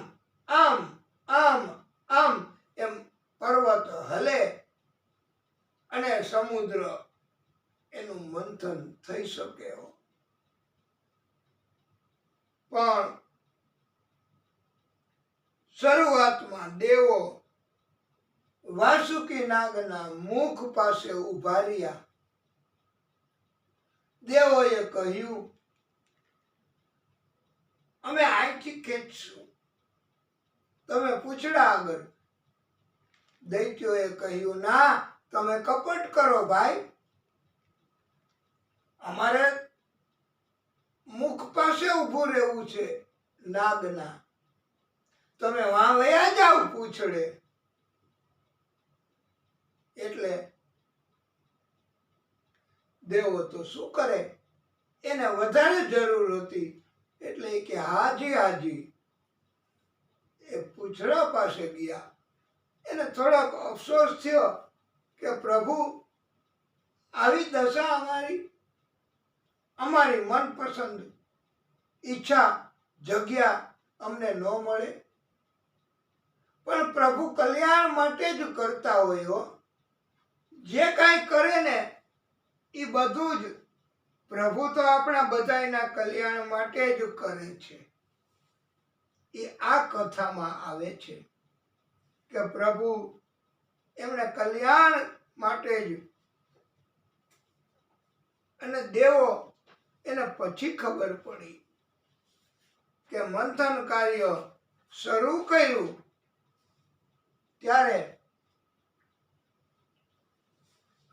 Speaker 1: આમ આમ આમ એમ પર્વત હલે અને સમુદ્ર એનું મંથન થઈ શકે. પણ શરૂઆતમાં દેવો વાસુકી નાગના મુખ પાસે ઉભા રહ્યા. દેવોએ કહ્યું, અમે અહીંથી ખેંચશું, તમે પૂંછડા આગળ. દૈત્યોએ કહ્યું, ના, તમે કપટ કરો ભાઈ, અમારે મુખ પાસે ઊભું રહેવું છે નાગના, તમે વાં વયા જાઓ પૂંછડે. એટલે દેવો તો શું કરે, એને વધારે જરૂર હતી. એટલે કે હાજી હાજી એ પૂંછડા પાસે ગયા. એને થોડોક અફસોસ થયો કે પ્રભુ, આવી દશા અમારી મનપસંદ ઈચ્છા જગ્યા અમને ન મળે. પણ પ્રભુ કલ્યાણ માટે જ કરતા હોય. જે કાંઈ કરે ને એ બધું જ પ્રભુ તો આપણા બધાના કલ્યાણ માટે જ કરે છે. એ આ કથામાં આવે છે કે પ્રભુ એમણે કલ્યાણ માટે જ. અને દેવો એને પછી ખબર પડી કે મંથન કાર્ય શરૂ કર્યું ત્યારે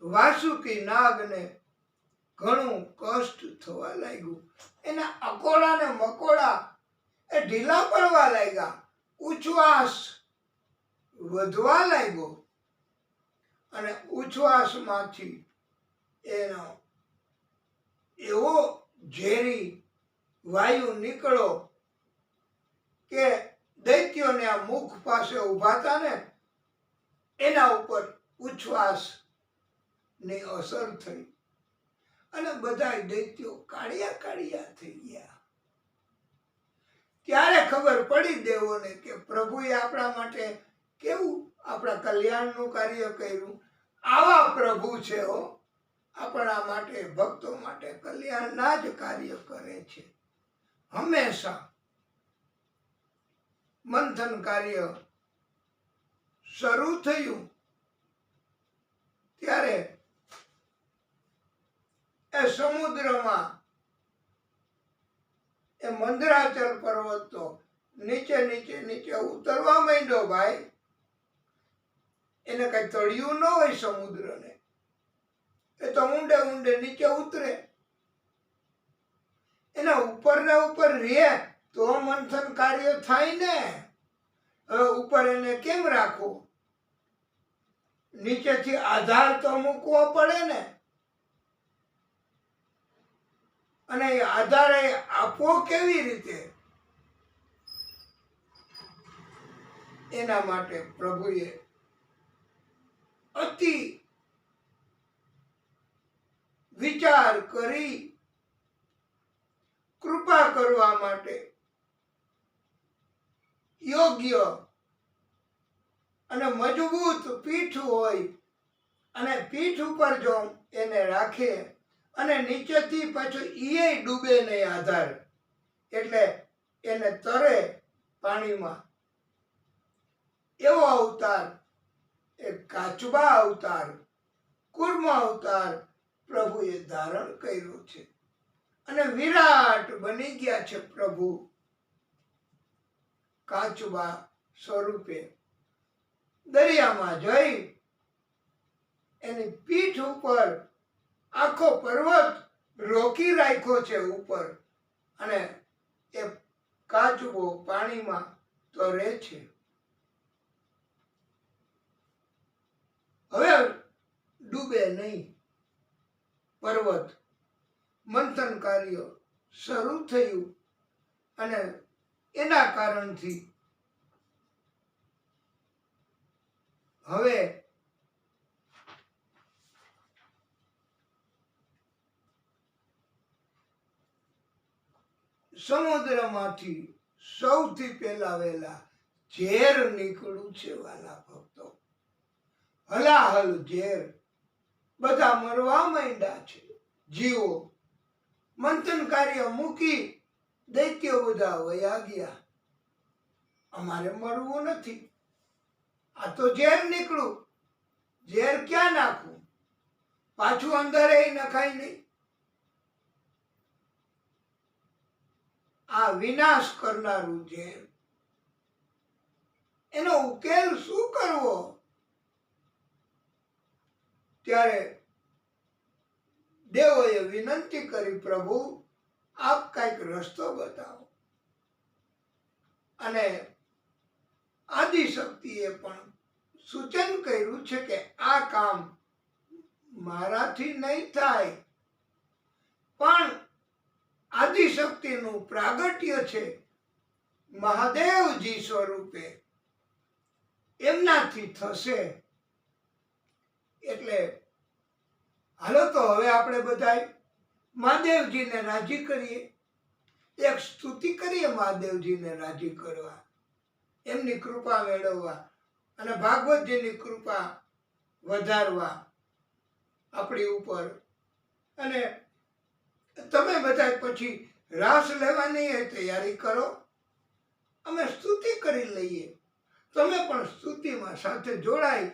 Speaker 1: વાસુકી નાગને ઘણું કષ્ટ થવા લાગ્યું. એના અકોડા ને મકોડા એ ઢીલા પડવા લાગ્યા, ઉચ્છ્વાસ વધવા લાગ્યો અને ઉચ્છ્વાસમાંથી એનો એવો ઝેરી વાયુ નીકળો કે દૈત્યોને આ મુખ પાસે ઉભા હતા ને એના ઉપર ઉચ્છ્વાસ ની અસર થઈ અને બધા દૈત્યો કાળિયા કાળિયા થઈ ગયા. ત્યારે ખબર પડી દેવોને કે પ્રભુએ આપણા માટે કેવું આપણા કલ્યાણનું કાર્ય કર્યું. આવા પ્રભુ છે. આપણા માટે, ભક્તો માટે કલ્યાણના જ કાર્ય કરે છે. હંમેશા મંથન કાર્ય શરૂ થયું ત્યારે એ સમુદ્રમાં એ મંદરાચલ પર્વત તો નીચે નીચે નીચે ઉતરવા માંડ્યો ભાઈ. એને કઈ તળિયું ન હોય સમુદ્રને, એ તો ઊંડે ઊંડે નીચે ઉતરે. એના ઉપર ને ઉપર રહે તો મંથન કાર્ય થાય ને. હવે ઉપર એને કેમ રાખવો? નીચેથી આધાર તો મૂકવો પડે ને. અને એ આધાર આપવો કેવી રીતે? એના માટે પ્રભુએ અતિ વિચાર કરી કૃપા કરવા માટે યોગ્ય અને મજબૂત પીઠ હોય, અને પીઠ ઉપર જો એને રાખે અને નીચેથી પાછો ઈ ડૂબે નહીં આધાર, એટલે એને તરે પાણીમાં. એવો અવતાર, એ કાચબા અવતાર, કુર્મ અવતાર પ્રભુએ ધારણ કર્યો છે. અને વિરાટ બની ગયા છે પ્રભુ કાચબા સ્વરૂપે. દરિયામાં જઈ એની પીઠ ઉપર આખો પર્વત રોકી રાખ્યો છે ઉપર, અને એ કાચબો પાણીમાં તરે છે. હવે ડૂબે નહીં પર્વત. મંથન કાર્ય શરૂ થયું અને એના કારણથી હવે સમુદ્રમાંથી સૌથી પહેલા વહેલા ઝેર નીકળ્યું છે વાલા ભક્તો. હલાહલ ઝેર, બધા મરવા માંડ્યા છે જીવો. મંથન કાર્ય મૂકી દૈત્યો બધા વયા ગયા. અમારે મરવું નથી, આ તો ઝેર નીકળ્યું. ઝેર ક્યાં નાખવું? પાછું અંદર એ નખાય નહીં. આ વિનાશ કરનારું ઝેર, એનો ઉકેલ શું કરવો? ત્યારે દેવોએ વિનંતી કરી, પ્રભુ આપ કઈક રસ્તો બતાવો. અને આદિશક્તિએ પણ સૂચન કર્યું છે કે આ કામ મારાથી નહીં થાય, પણ આદિશક્તિનું પ્રાગટ્ય છે મહાદેવજી સ્વરૂપે, એમનાથી થશે. એટલે હાલો તો હવે આપણે બધા મહાદેવજીને રાજી કરીએ, એક સ્તુતિ કરીએ મહાદેવજીને રાજી કરવા, એમની કૃપા મેળવવા અને ભાગવતજીની કૃપા વધારવા આપણી ઉપર. અને તમે બધા પછી રાસ લેવાની તૈયારી કરો, અમે સ્તુતિ કરી લઈએ. તમે પણ સ્તુતિમાં સાથે જોડાય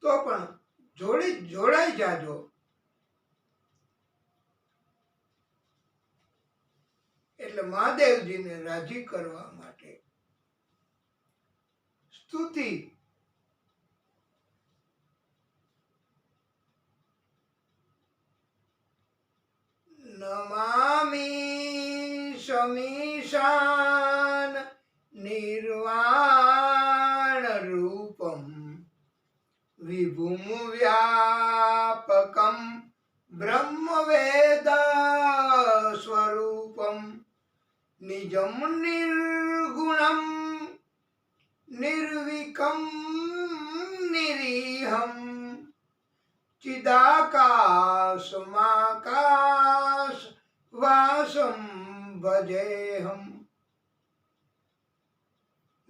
Speaker 1: તો પણ જોડાઈ જાજો. એટલે મહાદેવજીને રાજી કરવા માટે સ્તુતિ. નમામિ સમીશાન નિર્વાણ રૂપમ વિભુમ વ્યાપકમ બ્રહ્મ વેદ સ્વરૂપમ નિજમ નિર્ગુણમ નિર્વિકમ નિરીહમ ચિદાકાશમાકાશ વાસમ ભજેહમ.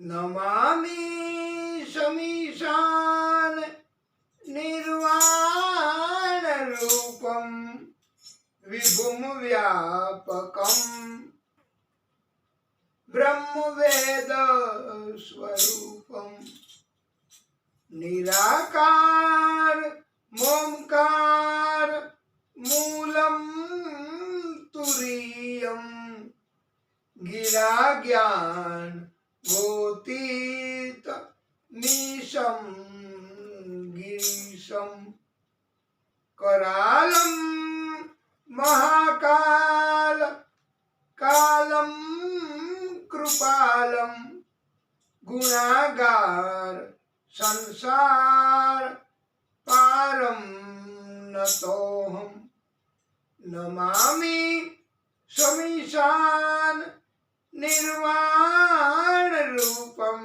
Speaker 1: નમામિ સમીશાન નિર્વાણ રૂપમ વિભુમ વ્યાપકમ બ્રહ્મ વેદ સ્વરૂપમ નિરાકાર મોમકાર મૂલમ विद्या ज्ञान गोतीत मीशं गिरीशं करालं महाकाल कालं कृपालं गुणागार संसार पारं नतोऽहं नमामि समीशान निर्वाण रूपं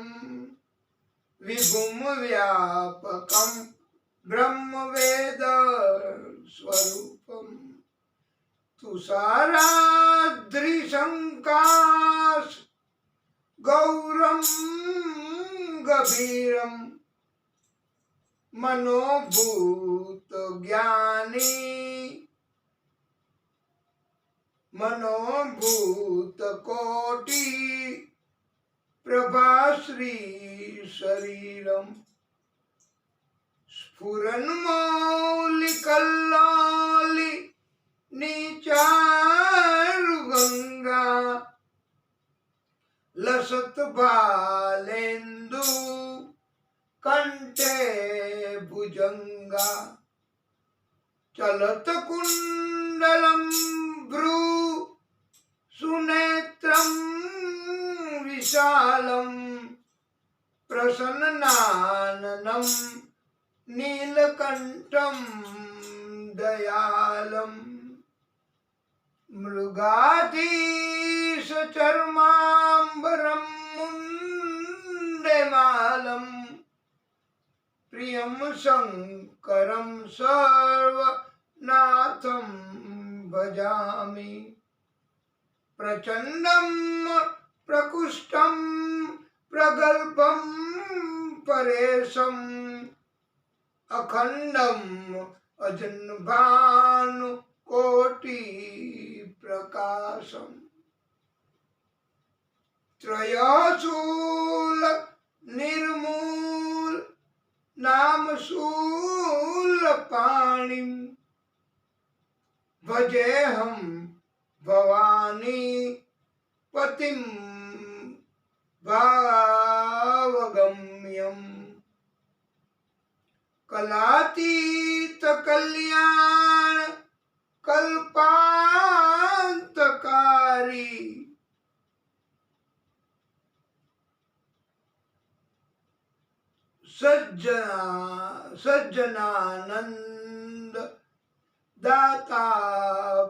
Speaker 1: विभुं व्यापकं ब्रह्म वेद स्वरूपं तुषाराद्रिशङ्काश गौरं गभीरं मनोभूत ज्ञानी मनोभूत कोटि प्रभाश्री शरीरम स्फुरन्मौलिकल्लालि नीचारुगंगा लसत बालेन्दु कंठे भुजंगा चलत कुंडलम भ्रू सुनेत्रं विशालं प्रसन्नाननं नीलकण्ठं दयालं मृगाधीशचर्माम्बरं मुण्डमालं प्रियं शङ्करं सर्वनाथं भजामि प्रचंडं प्रकुष्ठं प्रगल्भं परेशं अखंडं अजन्भानु कोटि प्रकाशं त्रयशूल निर्मूल नामशूल पाणिं भजेऽहं भवानी पतिं भावगम्यं कलातीत कल्याण कल्पान्तकारी सज्जनानंद दाता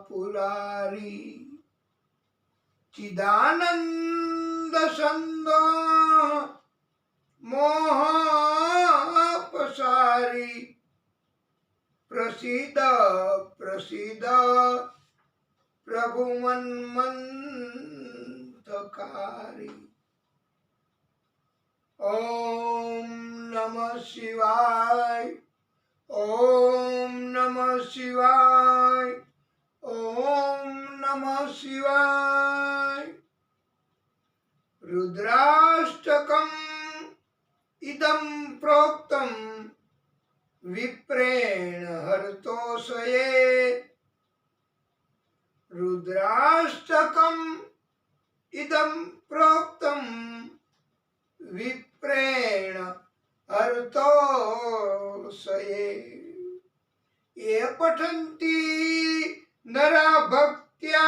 Speaker 1: पुरारी चिदानंद संदोह मोह पसारी प्रसीद प्रसीद प्रभु मन्मथकारी ओम नमः शिवाय ओम नमः शिवाय ओम नमः शिवाय रुद्राष्टकम् इदं प्रोक्तं विप्रेण हरतोषये रुद्राष्टकम् इदं प्रोक्तं विप्रेण हरतोषये ये पठन्ति नरा भक्त्या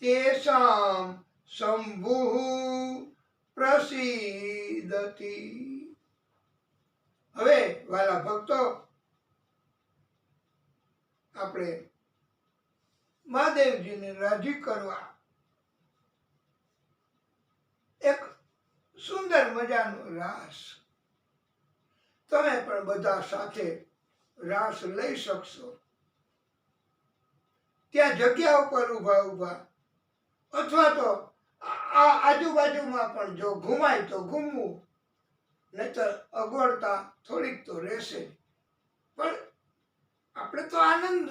Speaker 1: तेषां शंभुः प्रसीदति। હવે વાલા ભક્તો આપણે મહાદેવજીને રાજી કરવા એક સુંદર મજાનો રાસ તમે પણ બધા સાથે રાસ લઈ શકશો। ત્યાં જગ્યા ઉપર ઊભા ઊભા અથવા તો આજુબાજુમાં પણ જો ઘુમાય તો ઘૂમવું, નહીતર અગવડતા થોડીક તો રહેશે, પણ આપણે તો આનંદ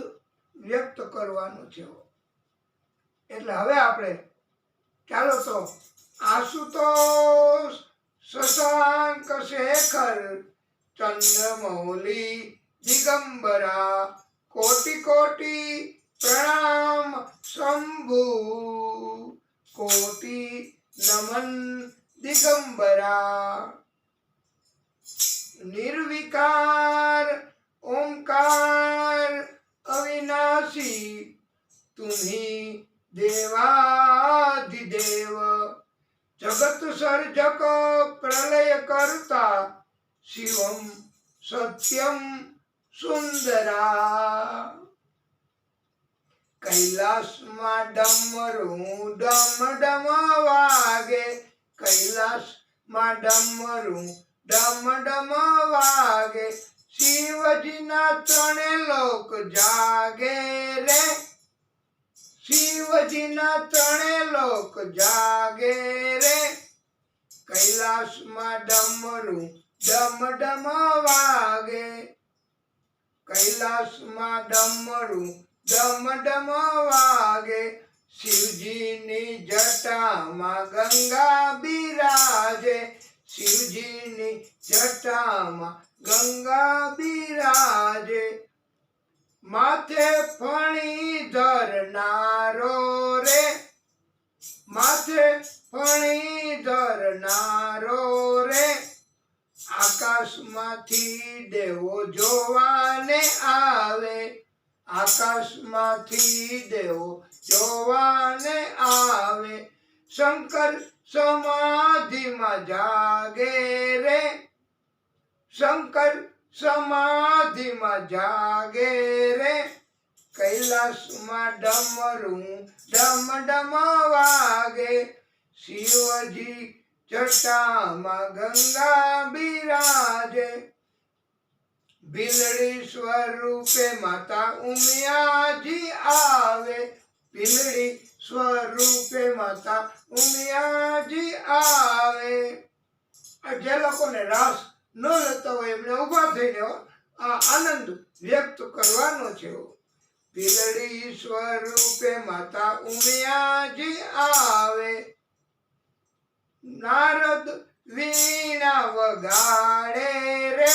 Speaker 1: વ્યક્ત કરવાનો છે। એટલે હવે આપણે ચાલો તો આશુતોષ શશાંક શેખર ચંદ્રમૌલી દિગંબરા कोटि कोटि प्रणाम शंभु को નમન દિગંબરા निर्विकार ओंकार अविनाशी तुम्ही देवाधिदेव जगत सर्जक प्रलय करता शिवम सत्यम सुंदरा कैलासમાં ડમરું ડમ ડમ વાગે कैलासમાં ડમરું ડમ ડમ વાગે શિવજીના ત્રણે લોક જાગે રે શિવજીના ત્રણે લોક જાગે રે कैलासમાં ડમરું ડમ ડમ વાગે कैलासમાં ડમરું ડમ ડમ વાગે શિવજીની જટામાં ગંગા બિરાજે શિવજીની જટામાં ગંગા બિરાજે માથે ફણી ધરનારો રે માથે ફણી ધરનારો રે આકાશમાંથી દેવો જોવાને આવે આકાશમાંથી દેવો જોવાને આવે શંકર સમાધિમાં જાગે રે શંકર સમાધિમાં જાગે રે कैलासમાં ડમરું ડમ ડમ વાગે શિવજી જટામાં ગંગા બિરાજે ભીલડી સ્વરૂપે માતા ઉમિયાજી આવે ભીલડી સ્વરૂપે માતા ઉમિયાજી આવે જે લોકોને રાસ ન લેતો હોય એમને ઉભા થઈને આ આનંદ વ્યક્ત કરવાનો છે ભીલડી સ્વરૂપે માતા ઉમિયાજી આવે નારદ વીણા વગાડે રે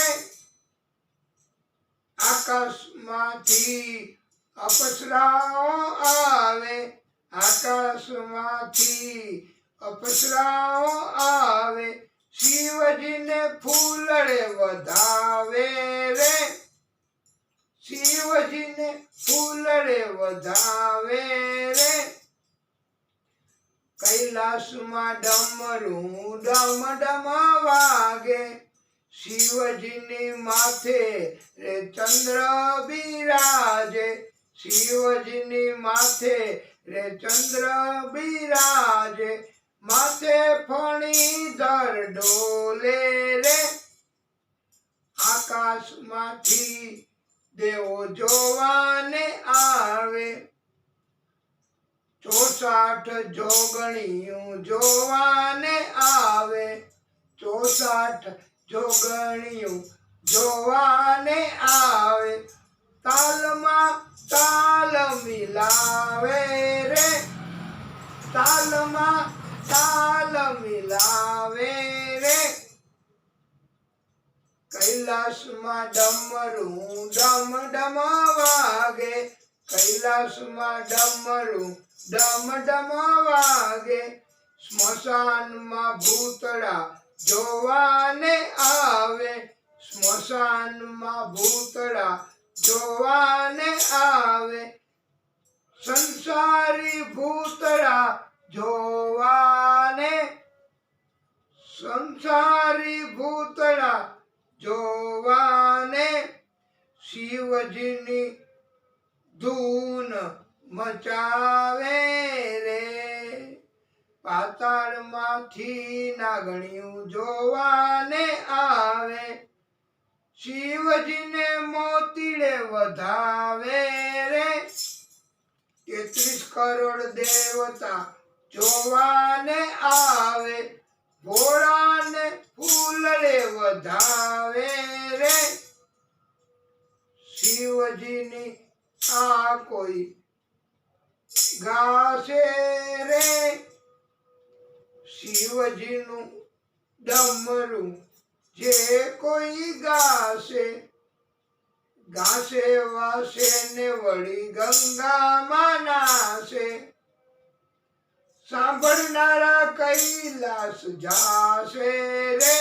Speaker 1: આકાશમાંથી અપ્સરાઓ આવે આકાશમાંથી અપ્સરાઓ આવે શિવજીને ફૂલડે વધાવે રે શિવજીને ફૂલડે વધાવે રે कैलासમાં ડમરું ડમ ડમ વાગે શિવજીની માથે રે ચંદ્ર બિરાજે શિવજીની માથે રે ચંદ્ર બિરાજે માથે ફણીધર ડોલે રે આકાશમાંથી દેવો જોવાને આવે 64 જોગણીયું જોવાને આવે 64 જોગણીયું જોવાને આવે તાલમાં તાલ મિલાવે રે તાલમાં તાલ મિલાવે રે कैलासમાં ડમરું ડમ ડમ વાગે कैलासમાં ડમરું ડમ ડમ વાગે સ્મશાનમાં ભૂતળા જોવાને આવે સ્મશાનમાં ભૂતળા જોવાને આવે સંસારી ભૂતળા જોવાને સંસારી ભૂતળા જોવાને શિવજીની ધૂન મચાવે રે પાતાળમાંથી નાગણિયું જોવાને આવે શિવજીને મોતીડે વધાવે રે 33 કરોડ દેવતા જોવાને આવે ભોળાને ફૂલડે વધાવે રે શિવજીની આ કોઈ ગાશે રે શિવજીનું ડમરું જે કોઈ ગાશે ગાશે વાસે ને વળી ગંગામાં નાશે સાંભળનારા કૈલાસ જાશે રે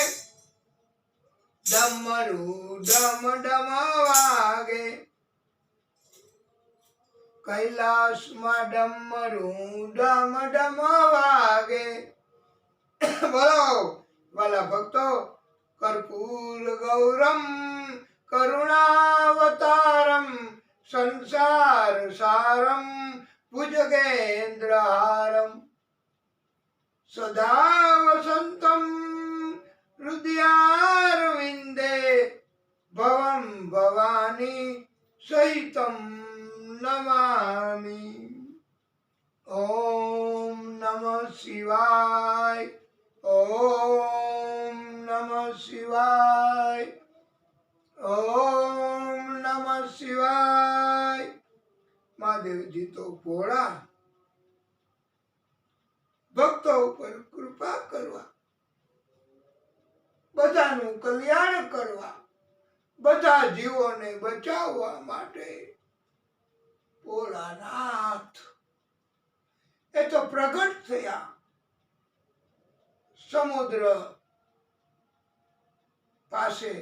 Speaker 1: ડમરું ડમ ડમ વાગે કૈલાસમાં ડમરું ડમ ડમ વાગે બોલો વાલા ભક્તો કર્પૂર ગૌરમ કરુણાવતારમ સંસાર સારમ ભુજગેન્દ્રહારમ સદા વસંતમ હૃદયારવિંદે ભવમ ભવાની સહિતમ નમામિ. ઓમ નમઃ શિવાય. ઓમ નમઃ શિવાય. ઓમ નમઃ શિવાય. મહાદેવજી તો ભોળા, ભક્તો ઉપર કૃપા કરવા, બધાનું કલ્યાણ કરવા, બધા જીવોને બચાવવા માટે ભોળાનાથ એ તો પ્રગટ થયા. સમુદ્ર પાસે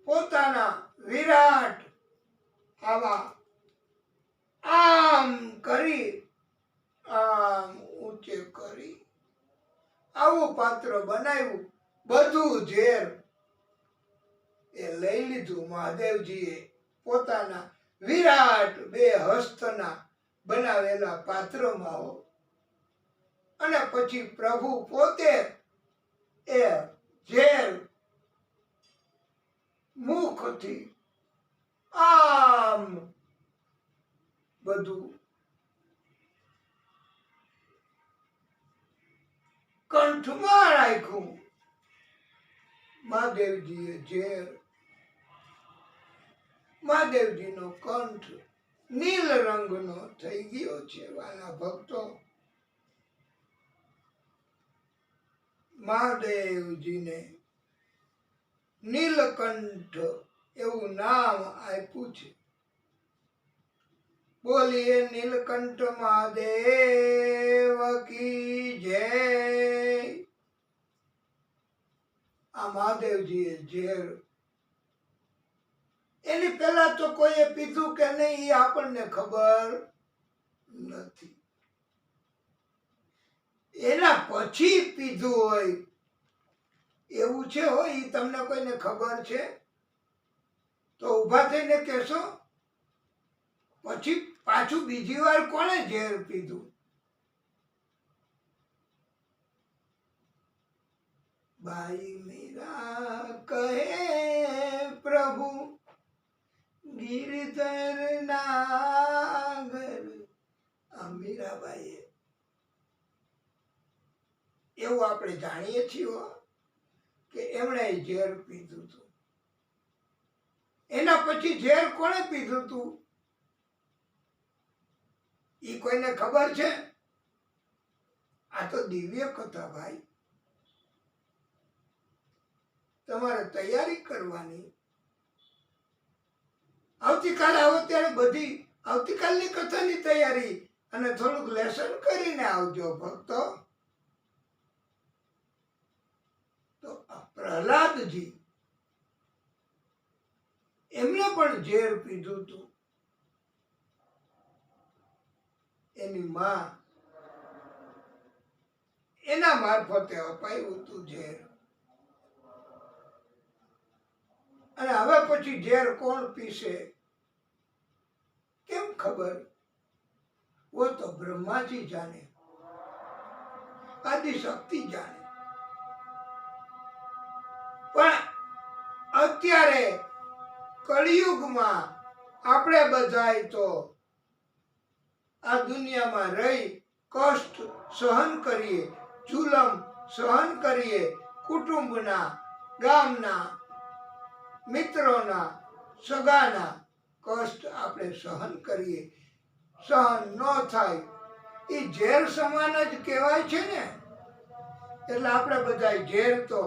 Speaker 1: પોતાના વિરાટ આવા આમ કરી આમ ઊંચે કરી આવું પાત્ર બનાવ્યું. બધું ઝેર એ લઈ લીધું મહાદેવજીએ પોતાના વિરાટ બે હસ્તના બનાવેલા પાત્રમાં, અને પછી પ્રભુ પોતે એ ઝેર મુખથી આમ બધું કંઠમાં રાખ્યું. મહાદેવજીએ ઝેર, મહાદેવજીનો કંઠ નીલ રંગનો થઈ ગયો છે. વાલા ભક્તો, મહાદેવજીને નીલકંઠ એવું નામ આપ્યું છે. બોલીએ નીલકંઠ મહાદેવ કી જય. આ મહાદેવજીએ ઝેર એની પહેલા તો કોઈએ પીધું કે નહીં એ આપણને ખબર નથી. એના પછી પીધું હોય એવું છે, હોય એ તમને કોઈને ખબર છે તો ઊભા થઈને કહેશો. પછી પાછું બીજી વાર કોણે ઝેર પીધું? બાઈ મીરા કહે પ્રભુ ગિરધર નાગર. આ મીરાબાઈએ એવું આપણે જાણીએ છીએ કે એમણે ઝેર પીધું હતું. એના પછી ઝેર કોણે પીધું હતું એ કોઈને ખબર છે? આ તો દિવ્ય કથા ભાઈ, તમારે તૈયારી કરવાની. આવતીકાલે આવો ત્યારે બધી આવતીકાલની કથાની તૈયારી અને થોડુંક લેસન કરીને આવજો ભક્તો. તો પ્રહલાદજી એમને પણ ઝેર પીધું હતું. એની માં એના મારફતે અપાયું હતું ઝેર. અને હવે પછી ઝેર કોણ પીશે કેમ ખબર? वो तो ब्रह्मा जी जाने, आदि शक्ति जाने. પણ અત્યારે કળિયુગમાં આપણે બધાય તો આ દુનિયામાં રહી કષ્ટ સહન કરીએ, જુલમ સહન કરીએ, કુટુંબના, ગામના, મિત્રોના, સગાના કષ્ટ આપણે સહન કરીએ. સહન ન થાય એ ઝેર સમાન જ કહેવાય છે ને. એટલે આપણે બધા ઝેર તો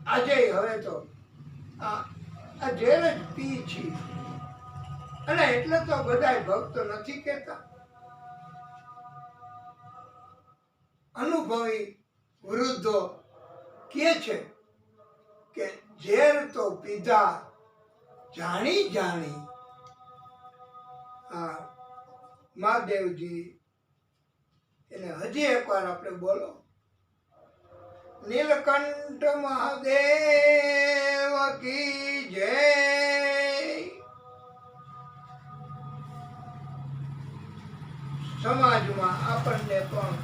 Speaker 1: આજે હવે તો આ ઝેર જ પી છીએ. અને એટલે તો બધા ભક્ત નથી કહેતા અનુભવી વૃદ્ધો કહે છે કે ઝેર તો પીધા જાણી જાણી. આ મહાદેવજી એને હજી એકવાર આપણે બોલો. નીલકંઠ મહાદેવ કી જય. સમાજમાં આપણને પણ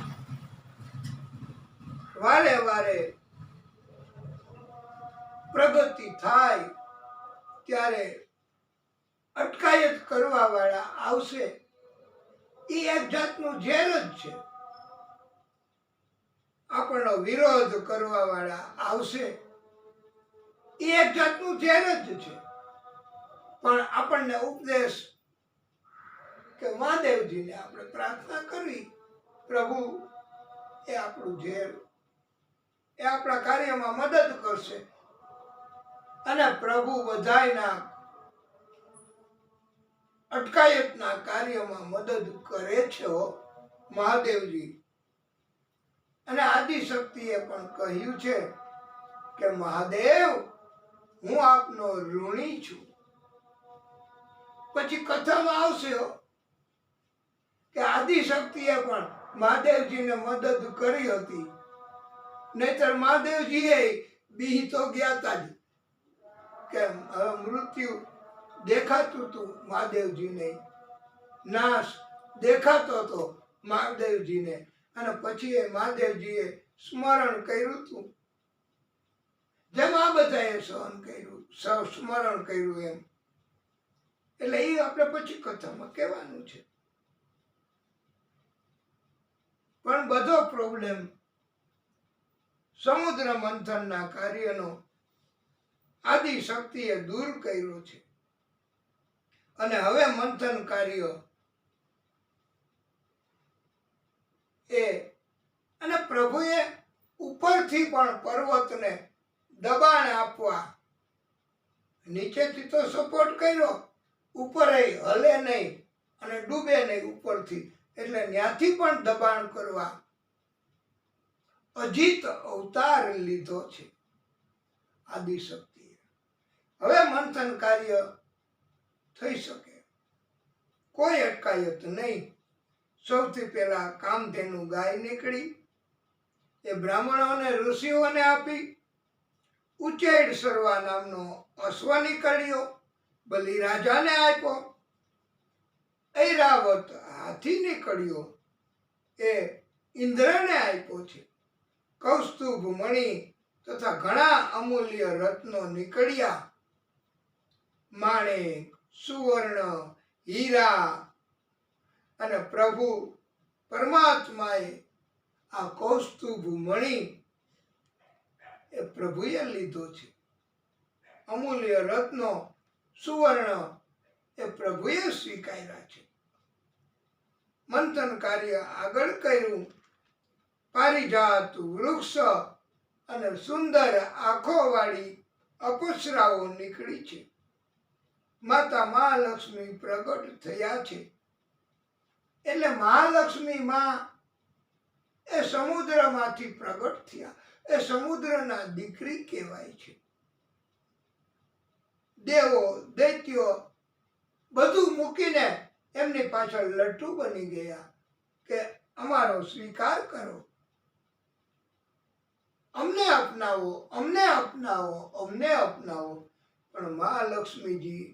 Speaker 1: વારે વારે પ્રગતિ થાય ત્યારે અટકાયત કરવા વાળા આવશે. એ એક જાતનું ઝેર જ છે. આપણનો વિરોધ કરવા વાળા આવશે. એ એક જાતનું ઝેર જ છે. પણ આપણને ઉપદેશ કે મહાદેવજીને આપણે પ્રાર્થના કરવી, પ્રભુ એ આપણું ઝેર, એ આપણા કાર્યમાં મદદ કરશે. અને પ્રભુ બધાયના અટકાયતના કાર્યમાં મદદ કરે છે મહાદેવજી. અને આદિશક્તિએ પણ કહ્યું છે કે મહાદેવ હું આપનો ઋણી છું. પછી કથામાં આવશે કે આદિશક્તિએ પણ મહાદેવજીને મદદ કરી હતી. નહીતર મહાદેવજીએ બી તો ગયા હતા જ કે હવે મૃત્યુ દેખાતું હતું મહાદેવજીને, નાશ દેખાતો હતો મહાદેવજીને. અને પછી એ મહાદેવજીએ સ્મરણ કર્યું હતું, જેમ આ બધાએ સહન કર્યું, સ્મરણ કર્યું એમ. એટલે એ આપણે પછી કથામાં કહેવાનું છે. પણ બધો પ્રોબ્લેમ સમુદ્ર મંથનના કાર્યનો આદિશક્તિએ દૂર કર્યો છે. અને હવે મંથન કાર્ય અને પ્રભુએ ઉપરથી પણ પર્વતને દબાણ આપવા, નીચેથી તો સપોર્ટ કર્યો, ઉપર હલે નહીં અને ડૂબે નહીં ઉપરથી, એટલે ત્યાંથી પણ દબાણ કરવા અજીત અવતાર લીધો છે આદિશક્તિએ. હવે મંથન કાર્ય થઈ શકે, કોઈ અટકાયત નહીં. સૌથી પહેલા કામધેનુ ગાય નીકળી, એ બ્રાહ્મણો અને ઋષિઓને આપી. ઉચ્ચૈડ સર્વા નામનો અશ્વ નીકળ્યો, બલિરાજાને આપ્યો. ઐરાવત હાથી નીકળ્યો, એ ઇન્દ્રને આપ્યો છે. કૌસ્તુભ મણિ તથા ઘણા અમૂલ્ય રત્નો નીકળ્યા. માણેક, સુવર્ણ, હીરા. અને પ્રભુ પરમાત્માએ આ કૌસ્તુભ મણિ એ પ્રભુએ લીધો છે. અમૂલ્ય રત્નો, સુવર્ણ એ પ્રભુએ સ્વીકાર્યા છે. મંથન કાર્ય આગળ કર્યું. પારિજાત વૃક્ષ અને સુંદર આંખો વાળી અપસરાઓ નીકળી છે. માતા મહાલક્ષ્મી પ્રગટ થયા છે. એટલે મહાલક્ષ્મી માં એ સમુદ્રમાંથી પ્રગટ થયા, એ સમુદ્રના દીકરી કહેવાય છે. દેવો દૈત્યો બધું મૂકીને એમની પાછળ લટ્ટુ બની ગયા કે અમારો સ્વીકાર કરો, અમને અપનાવો, અમને અપનાવો, અમને અપનાવો. પણ મહાલક્ષ્મીજી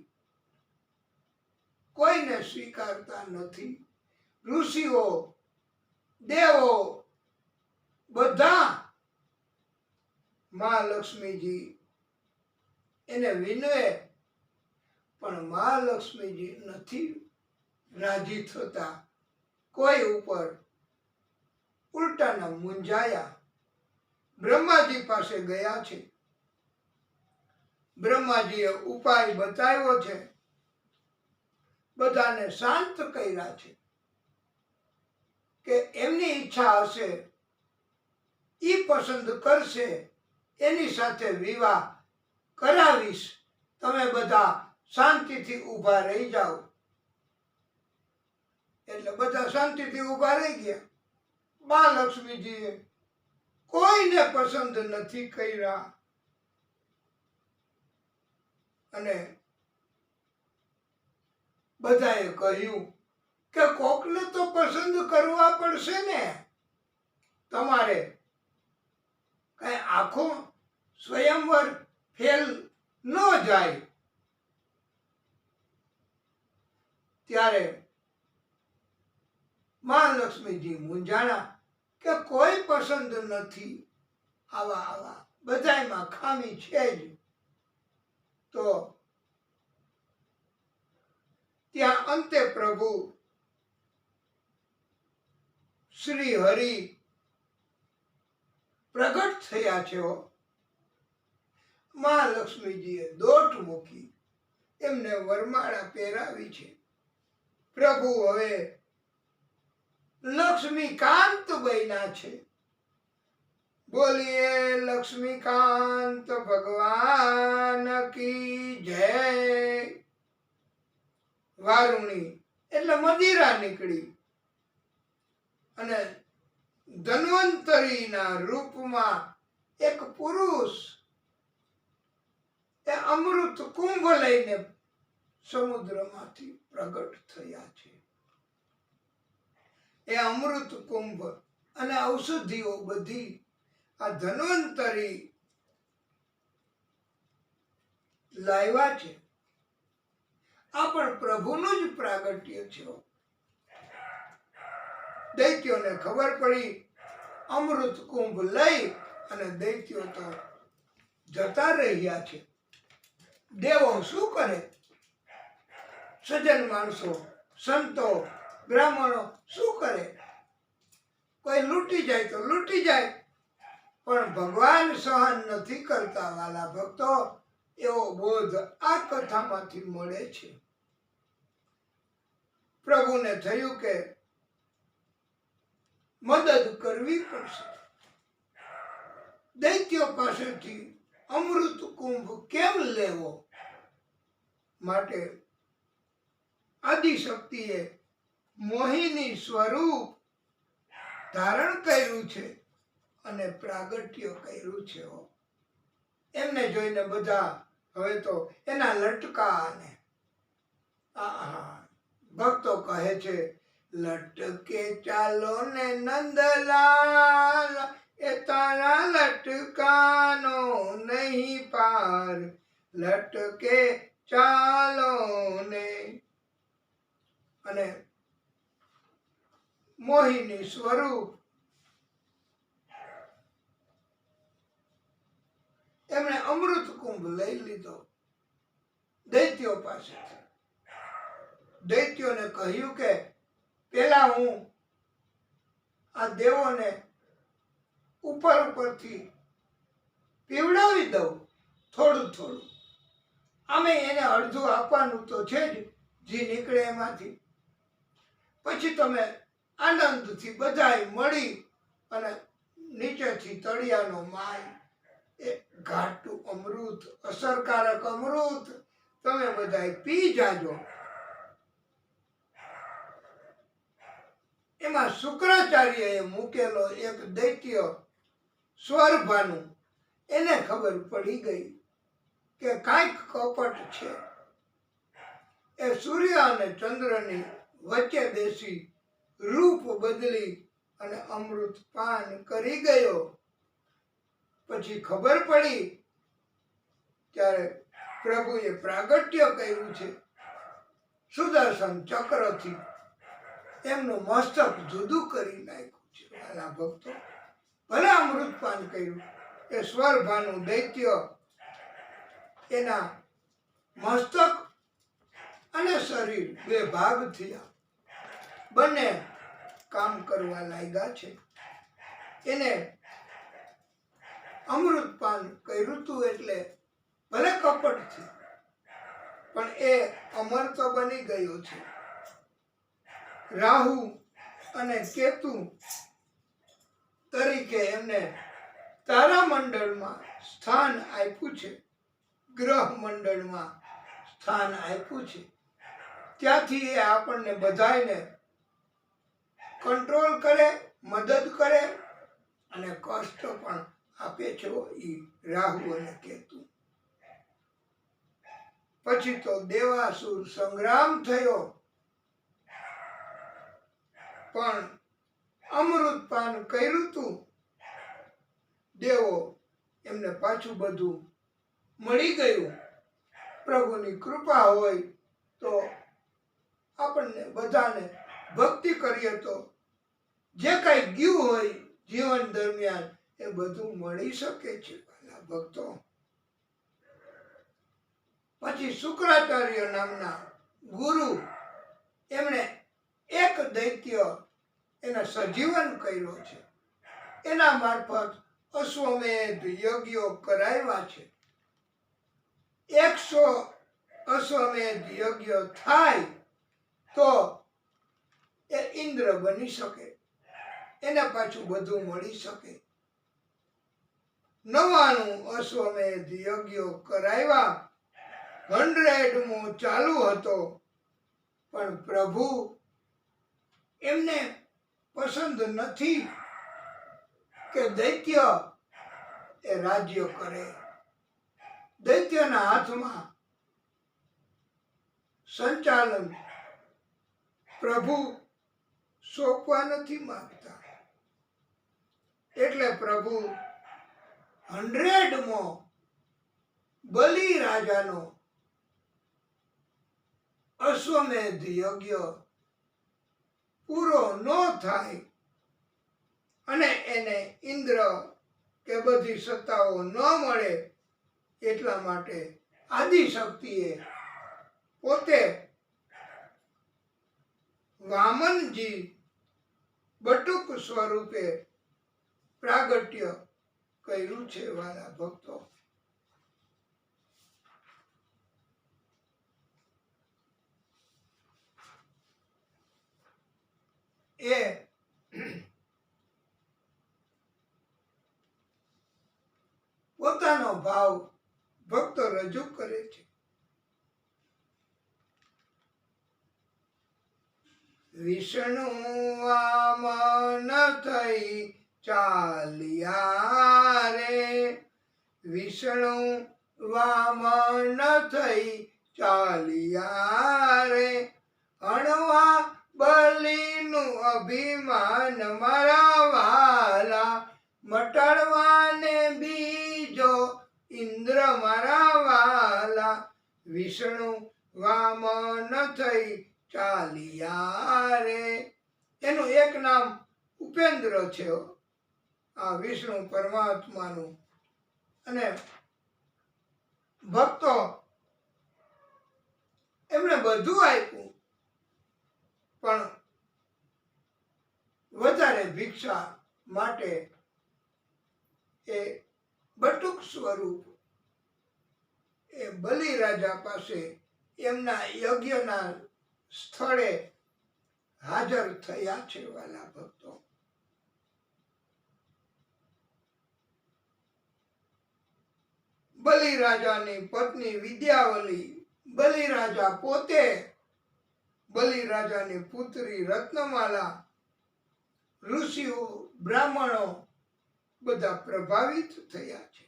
Speaker 1: કોઈને સ્વીકારતા નથી. ઋષિઓ, દેવો બધા મહાલક્ષ્મીજી એને વિનવે, પણ મહાલક્ષ્મીજી નથી રાજી થતા કોઈ ઉપર. ઉલટાના મૂંઝાયા. બ્રહ્માજી પાસે ગયા છે. બ્રહ્માજીએ ઉપાય બતાવ્યો છે, બધાને શાંત કર્યા છે કે એમની ઈચ્છા હશે, ઈ પસંદ કરશે, એની સાથે વિવાહ કરાવીશ, તમે બધા શાંતિથી ઊભા રહી જાઓ. એટલે બધા શાંતિથી ઊભા રહી ગયા. માં લક્ષ્મીજીએ કોઈને પસંદ નથી કર્યા અને બધાએ કહ્યું કે કોકને તો પસંદ કરવા પડશે ને, તમારે કઈ આખો સ્વયંવર ફેલ ન જાય. ત્યારે મહાલક્ષ્મીજી મૂંઝાણા કે કોઈ પસંદ નથી, આવા બધાયમાં ખામી છે જ. તો ત્યાં અંતે પ્રભુ શ્રી હરિ પ્રગટ થયા છે. મહાલક્ષ્મીજીએ દોટ મૂકી એમને વરમાળા પહેરાવી છે. પ્રભુ હવે લક્ષ્મીકાંત બન્યા છે. બોલીએ લક્ષ્મીકાંત ભગવાન કી જય. વારુણી એટલે મદિરા નીકળી અને ધન્વંતરીના રૂપમાં એક પુરુષ એ અમૃત કુંભ લઈને સમુદ્રમાંથી પ્રગટ થયા છે. એ અમૃત કુંભ અને ઔષધિઓ બધી આ ધન્વંતરી લાવ્યા છે. આ પણ પ્રભુનું જ પ્રાગટ્ય છે. દૈત્યોને ખબર પડી, અમૃત કુંભ લઈ અને દૈત્યો તો જતા રહ્યા છે. દેવો શું કરે? સજ્જન માણસો, સંતો, બ્રાહ્મણો શું કરે? કોઈ લૂંટી જાય તો લૂંટી જાય, પણ ભગવાન સહન નથી કરતા. વાલા ભક્તો, એવો બોધ આ કથામાંથી મળે છે. પ્રભુને થયું કે મદદ કરવી પડશે. દૈત્યો પાસેથી અમૃત કુંભ કેમ લેવો? માટે આદિશક્તિએ મોહિની સ્વરૂપ ધારણ કર્યું છે અને પ્રાગટ્ય કર્યું છે. એમને જોઈને બધા હવે તો એના લટકા અને ભક્તો કહે છે, લટકે ચાલો ને નંદલાલ, એ તારા લટકાનો નહીં પાર. લટકે ચાલો ને. અને મોહિની સ્વરૂપ એમણે અમૃત કુંભ લઈ લીધો દૈત્યો પાસેથી. દૈત્યોને કહ્યું કે પેલા હું આ દેવોને ઉપરથી પીવડાવી દઉં થોડું. અમે એને અડધું આપવાનું તો છે જ, જે નીકળે એમાંથી. પછી તમે આનંદથી બધાય મળી અને નીચેથી તળિયાનો માલ, એ ઘાટું અમૃત, અસરકારક અમૃત તમે બધાય પી જાજો. એમાં શુક્રાચાર્યએ મૂકેલો એક દૈત્ય સ્વરભાનુ, એને ખબર પડી ગઈ કે કાંઈક કપટ છે. એ સૂર્ય અને ચંદ્રની વચ્ચે બેસી રૂપ બદલી અને અમૃત પાન કરી ગયો. પછી ખબર પડી ત્યારે પ્રભુએ પ્રાગટ્ય કર્યું છે. સુદર્શન ચક્રથી એમનું મસ્તક જુદું કરી નાખ્યું છે. વાલા ભક્તો, ભલે અમૃતપાન કર્યું, એ સ્વરભાનુ દૈત્ય એના મસ્તક અને શરીર બે ભાગ થયા. બંને કામ કરવા લાગ્યા છે. એને અમૃતપાન કર્યું હતું એટલે ભલે કપટથી, પણ એ અમર તો બની ગયો છે. રાહુ અને કેતુ તરીકે એમને તારામંડળમાં સ્થાન આપ્યું છે, ગ્રહ મંડળમાં સ્થાન આપ્યું છે. ત્યાંથી એ આપણને બધાને કંટ્રોલ કરે મદદ કરે અને કષ્ટ પણ આપે છે એ રાહુ અને કેતુ. પછી તો દેવાસુર સંગ્રામ થયો, પણ અમૃતપાન કર્યું તું. દેવો એમને પાછું બધું મળી ગયું. પ્રભુની કૃપા હોય તો આપણને બધાને ભક્તિ કરીએ તો જે કઈ ગયું હોય જીવન દરમિયાન એ બધું મળી શકે છે વાલા ભક્તો. પછી શુક્રાચાર્ય નામના ગુરુ, એમણે એક દૈત્ય એને સજીવન કર્યો છે. એના મારફત અશ્વમેધ યજ્ઞો કરાવ્યા છે. 100 અશ્વમેધ યજ્ઞ થાય તો એ ઇન્દ્ર બની શકે, એને પાછું બધું મળી શકે. 99 અશ્વમેધ યજ્ઞો કરાવ્યા, 100મો ચાલુ હતો, પણ પ્રભુ એમને પસંદ નથી કે દૈત્ય એ રાજ્ય કરે. દૈત્યના હાથમાં સંચાલન પ્રભુ સોંપવા નથી માંગતા. એટલે પ્રભુ 100મો બલિ રાજાનો અશ્વમેધ યજ્ઞ પૂરો ન થાય અને એને ઇન્દ્ર કે બધી સત્તાઓ ન મળે એટલા માટે આદિશક્તિએ પોતે વામનજી બટુક સ્વરૂપે પ્રાગટ્ય કર્યું છે વાલા ભક્તો. એ પોતાનો ભાવ ભક્તો રજૂ કરે છે. વિષ્ણુ વામન થઈ ચાલ્યા રે, વિષ્ણુ વામન થઈ ચાલ્યા રે, અણવા બલિનું અભિમાન મારા વાલા, મટાડવાને બીજો ઇન્દ્ર મારા વાલા, વિષ્ણુ વામન થઈ ચાલ્યા રે. એનું એક નામ ઉપેન્દ્ર છે, આ વિષ્ણુ પરમાત્માનું. અને ભક્તો એમણે બધું આપ્યું, પણ વધારે ભિક્ષા માટે એ બટુક સ્વરૂપ એ બલિ રાજા પાસે એમના યજ્ઞના સ્થળે હાજર થયા છે વાલા ભક્તો. બલિ રાજાની પત્ની વિદ્યાવલી, બલિ રાજા પોતે, બલિ રાજાની પુત્રી રત્નમાલા, ઋષિઓ બ્રાહ્મણો બધા પ્રભાવિત થયા છે.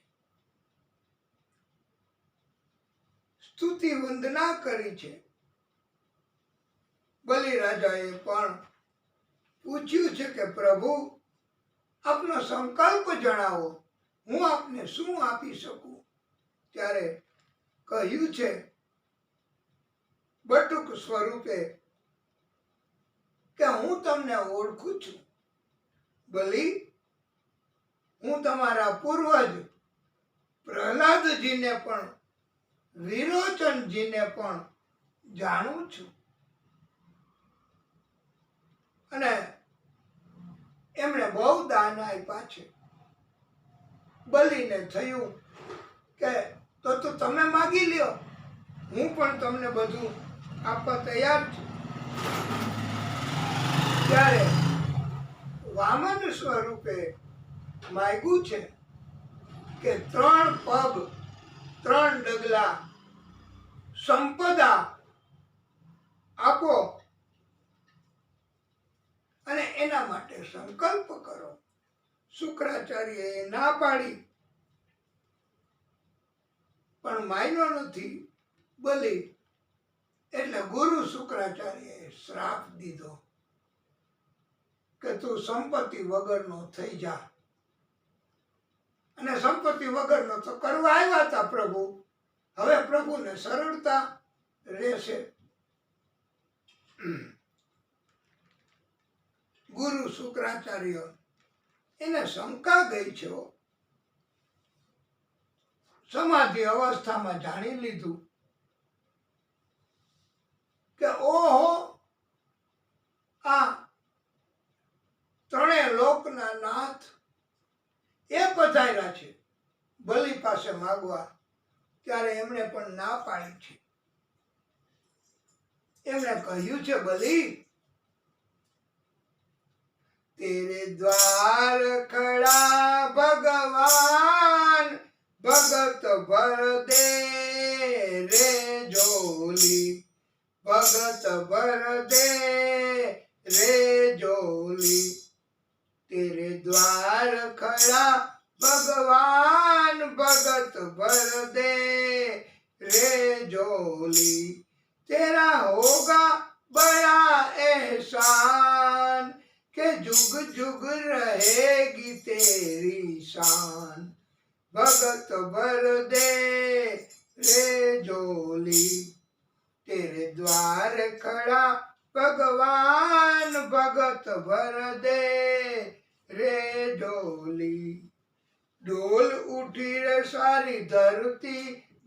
Speaker 1: સ્તુતિ વંદના કરી છે. બલિ રાજાએ પણ પૂછ્યું છે કે પ્રભુ આપનો સંકલ્પ જણાવો, હું આપને શું આપી શકું. ત્યારે કહ્યું છે બટુક સ્વરૂપે કે હું તમને ઓળખું છું બલિ, હું તમારા પૂર્વજ પ્રહલાદજીને પણ વિરોચનજીને પણ જાણું છું. અને એમણે બહુ દાન આપ્યા છે. બલિને થયું કે તો તમે માગી લ્યો, હું પણ તમને બધું આપવા તૈયાર છું. ત્યારે વામન સ્વરૂપે માગ્યું છે કે 3 પગ 3 ડગલા સંપદા આપો, અને એના માટે સંકલ્પ કરો. શુક્રાચાર્યએ ના પાડી, પણ માન્યો નથી બલિ. એટલે ગુરુ શુક્રાચાર્યએ શ્રાપ દીધો કે તું સંપત્તિ વગરનો થઈ જા. અને સંપત્તિ વગરનો તો કરવા આવ્યા હતા પ્રભુ. હવે પ્રભુને સરળતા રહેશે. ગુરુ શુક્રાચાર્ય એને શંકા ગઈ છે. સમાધિ અવસ્થામાં જાણી લીધું કે ઓહો, આ ત્રણેય લોકના નાથ એ પધાર્યા છે બલિ પાસે માગવા. ત્યારે એમણે પણ ના પાડી છે. એમણે કહ્યું છે, બલિ તેરે દ્વાર ખડા ભગવાન, ભગત ભર દે રે જોલી, ભગત ભર દે રે જોલી. તેરે દ્વાર ખડા ભગવાન, ભગત ભર દે રે જોલી. तेरा होगा बड़ा एहसान के जुग जुग रहेगी तेरी शान. भगत भर दे रे जोली. तेरे द्वार खड़ा भगवान, भगत भर दे रे जोली. डोल उठी रे सारी धरती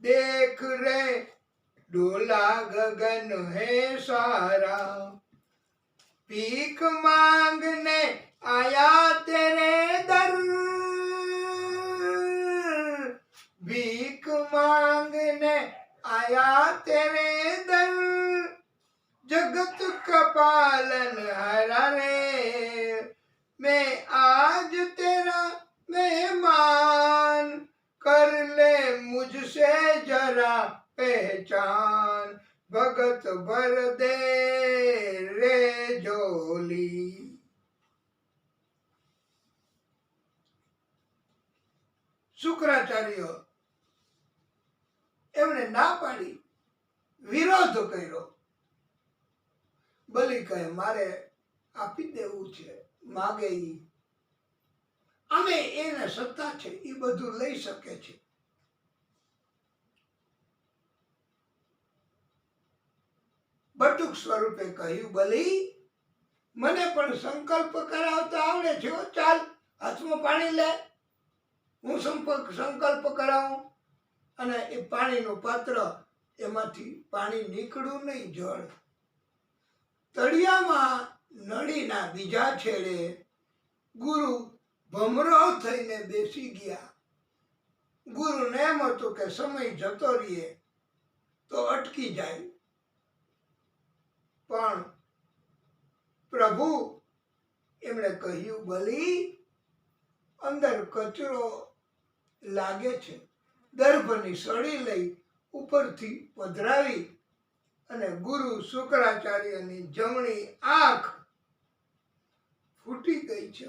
Speaker 1: देख रे, डोला गगन है सारा. भीख मांगने आया तेरे दर, भीख मांगने आया तेरे दर. जगत का पालन हारा रे, मैं आज तेरा मेहमान. कर ले मुझसे जरा पहचान. भगत भर दे रे जोली. શુક્રાચાર્ય એમણે ના પાડી, વિરોધ કર્યો. બલિ કહે, મારે આપી દેવું છે, માગે ઈ. અમે એને સત્તા છે, એ બધું લઈ શકે છે. બટુક સ્વરૂપે કહ્યું, બલિ મને પણ સંકલ્પ કરાવતા આવડે છે. ચાલ હાથમાં પાણી લે, હું સંકલ્પ કરાવું. અને એ પાણીનું પાત્ર, એમાંથી પાણી નીકળ્યું નહીં, જળ. તળિયામાં નળીના બીજા છેડે ગુરુ ભમરો થઈને બેસી ગયા. ગુરુને એમ હતું કે સમય જતો રહીએ તો અટકી જાય. પણ પ્રભુ એમણે કહ્યું, બલિ અંદર કચરો લાગે છે. દર્ભની સળી લઈ ઉપરથી પધરાવી અને ગુરુ શુક્રાચાર્યની જમણી આંખ ફૂટી ગઈ છે.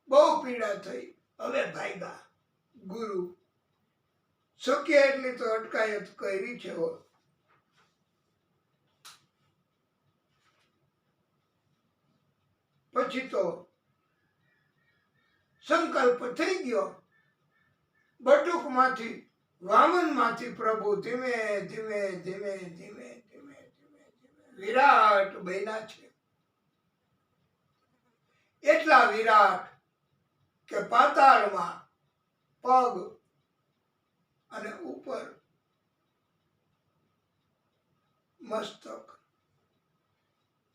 Speaker 1: બહુ પીડા થઈ. હવે ભાગ્યા. ગુરુ શક્ય એટલી તો અટકાયત કરી છે. પછી તો સંકલ્પ થઈ ગયો. બટુકમાંથી, વામનમાંથી પ્રભુ ધીમે ધીમે ધીમે ધીમે ધીમે ધીમે વિરાટ બન્યા છે. એટલા વિરાટ કે પાતાળમાં પગ અને ઉપર મસ્તક.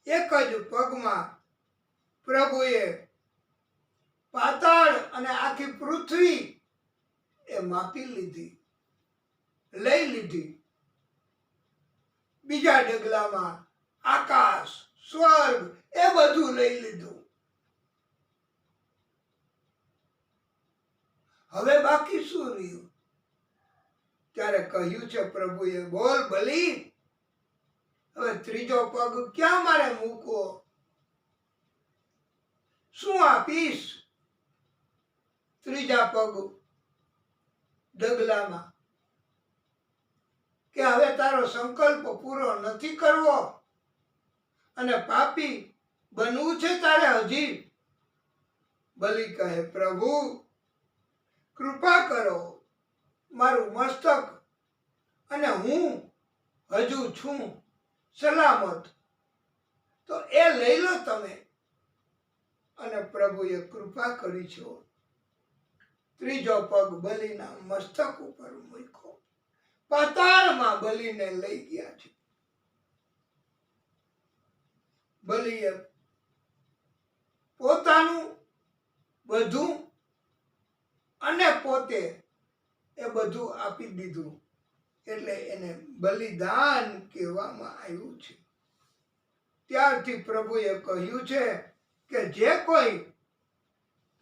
Speaker 1: એક જ પગમાં પ્રભુએ પાતાળ અને આખી પૃથ્વી એ માપી લીધી, લઈ લીધી. બીજા ડગલામાં આકાશ, સ્વર્ગ એ બધું લઈ લીધું. હવે બાકી શું રહ્યું? ત્યારે કહ્યું છે પ્રભુએ, બોલ બલિ, હવે ત્રીજો પગ ક્યાં મારે મૂકવો? શું આપીશ? ત્રીજા પગ ડગલામાં કે હવે તારો સંકલ્પ પૂરો નથી કરવો અને પાપી બનવું છે તારે હજી? બલિ કહે, પ્રભુ કૃપા કરો, મારું મસ્તક અને હું હજુ છું સલામત, તો એ લઈ લો તમે. અને પ્રભુએ કૃપા કરી છે. ત્રીજો પગ બલિના મસ્તક ઉપર મૂક્યો. પાતાળમાં બલિને લઈ ગયા છે. બલિએ પોતાનું બધું અને પોતે એ બધું આપી દીધું, એટલે એને બલિદાન કહેવામાં આવ્યું છે. ત્યારથી પ્રભુએ કહ્યું છે કે જે કોઈ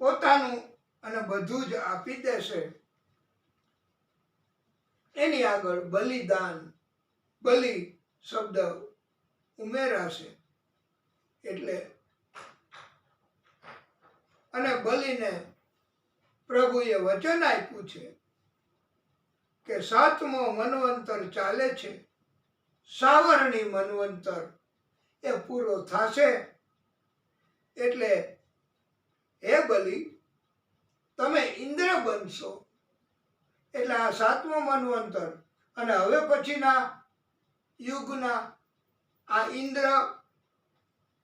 Speaker 1: પોતાનું અને બધું જ આપી દેશે એની આગળ બલિદાન, બલિ શબ્દ ઉમેરાશે. એટલે અને બલિને પ્રભુએ વચન આપ્યું છે કે 7મો મન્વંતર ચાલે છે, સાવરણી મન્વંતર એ પૂરો થશે એટલે હે બલિ તમે ઇન્દ્ર બનશો. એટલે આ 7મો મન્વંતર અને હવે પછીના યુગના આ ઇન્દ્ર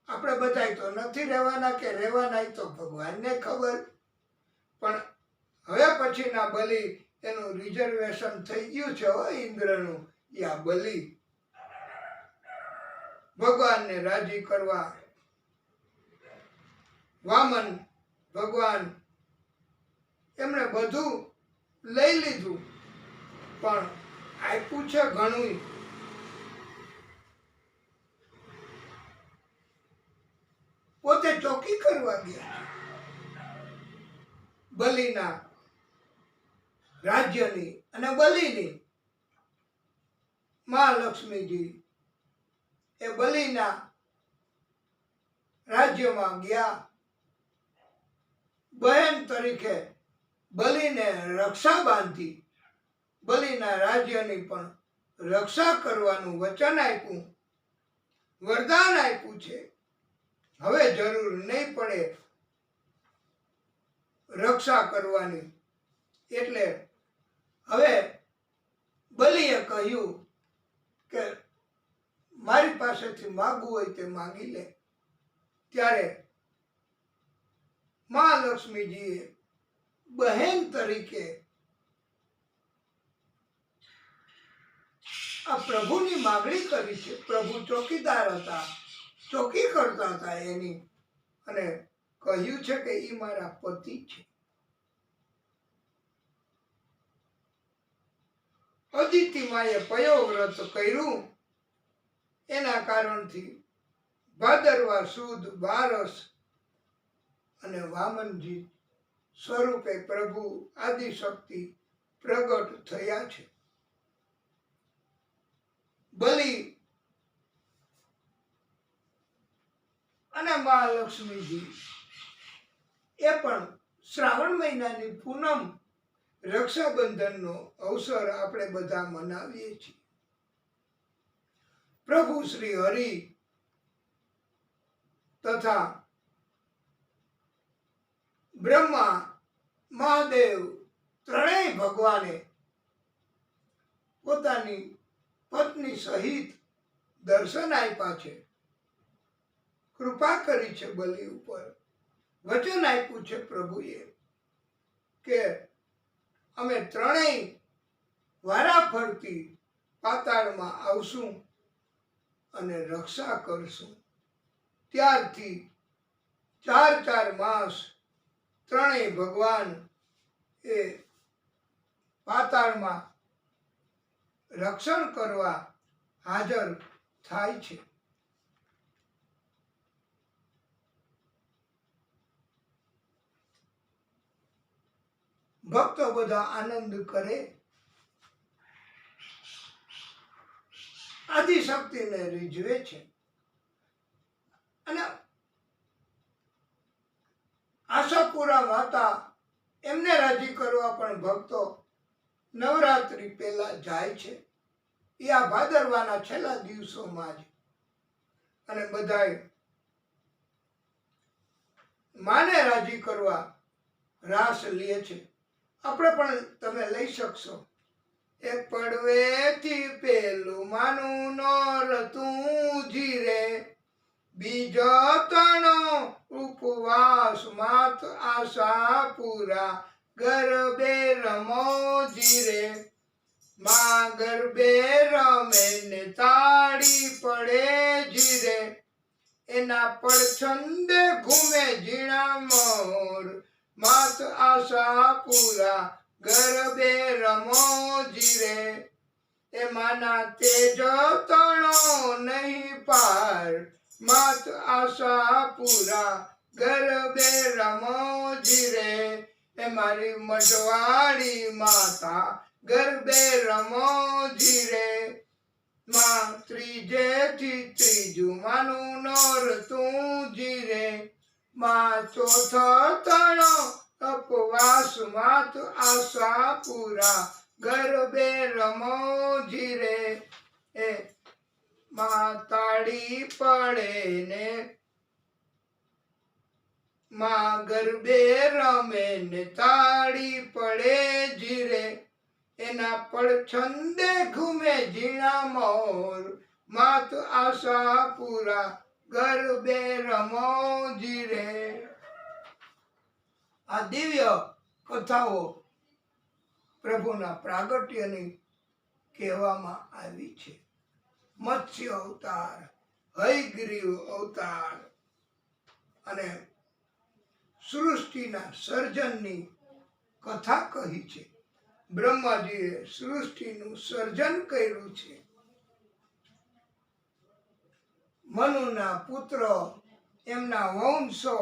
Speaker 1: આપણે બધાય તો નથી રહેવાના કે રહેવાના તો ભગવાનને ખબર, પણ હવે પછીના બલિ એનું રિઝર્વેશન થઈ ગયું છે ઇન્દ્રનું. યા બલિ ભગવાનને રાજી કરવા વામન ભગવાન એમણે બધું લઈ લીધું, પણ આપ્યું છે ઘણું. પોતે ચોકી કરવા ગયા બલિના રાજ્યની અને બલિની. મહાલક્ષ્મીજી એ બલિના રાજ્યમાં ગયા. બહેન તરીકે બલિને રક્ષા બાંધી, બલિના રાજ્યની પણ રક્ષા કરવાનું વચન આપ્યું, વરદાન આપ્યું છે. હવે જરૂર નહીં પડે રક્ષા કરવાની. એટલે હવે બલિએ કહ્યું કે મારી પાસેથી માગવું હોય તે માગી લે. ત્યારે મહાલક્ષ્મીજીએ બહેન તરીકે આ પ્રભુની માગણી કરી છે. પ્રભુ ચોકીદાર હતા, ચોકી કરતા હતા એની, અને કહ્યું છે કે એ મારા પતિ છે. અદિતિમાએ પયોવ્રત કર્યું, એના કારણથી ભાદરવા સુદ 12 અને વામનજી સ્વરૂપે પ્રભુ આદિશક્તિ પ્રગટ થયા છે. બલિ અને મહાલક્ષ્મીજી એ પણ શ્રાવણ મહિનાની પૂનમ રક્ષાબંધનનો અવસર આપણે બધા મનાવીએ છીએ. પ્રભુ શ્રી હરિ તથા બ્રહ્મા મહાદેવ ત્રણેય ભગવાને પોતાની પત્ની સહિત દર્શન આપ્યા છે, કૃપા કરી છે બલિ ઉપર. વચન આપ્યું છે પ્રભુએ કે અમે ત્રણેય વારા ફરતી પાતાળમાં આવશું અને રક્ષા કરશું. ત્યારથી 4 માસ ત્રણેય ભગવાન એ પાતાળમાં રક્ષણ કરવા હાજર થાય છે. ભક્તો બધા આનંદ કરે, આદિશક્તિને રીઝવે છે. અને આશાપુરા માતા એમને રાજી કરવા પણ ભક્તો નવરાત્રિ પહેલા જાય છે. એ આ ભાદરવાના છેલ્લા દિવસોમાં જ. અને બધાય માને રાજી કરવા રાસ લે છે. આપણે પણ તમે લઈ શકશો. એક પડવેથી પેલું માનું નોરતું જીરે, બીજો તણો ઉપવાસ માત આશાપુરા ગરબે રમો જીરે. માં ગરબે રમે ને તાળી પડે જીરે, એના પડછંદે ઘૂમે ઝીણા મોર. માત આશાપુરા ગરબે રમો જીરે, એ માના તેજો તણો નહીં પાર. માત આશાપુરા ગરબે રમો જીરે, એ મારી મઢવાળી માતા ગરબે રમો જીરે. માં ત્રીજેથી ત્રીજું માનું નોરતું જીરે, માં ચોથો તણો ઉપવાસ માત આશાપુરા ગરબે રમો જીરે. એ માં તાળી પડે ને માં ગરબે રમે ને તાળી પડે જીરે, એના પડછંદે ઘૂમે ઝીણા મોર. માત આશાપુરા ગરબે રમો જીરે. આ દિવ્ય કથાઓ પ્રભુના પ્રાગટ્યની કહેવામાં આવી છે. મત્સ્ય અવતાર, હયગ્રીવ અવતાર અને સૃષ્ટિના સર્જનની કથા કહી છે. બ્રહ્માજીએ સૃષ્ટિનું સર્જન કર્યું છે. મનુના પુત્ર, એમના વંશો,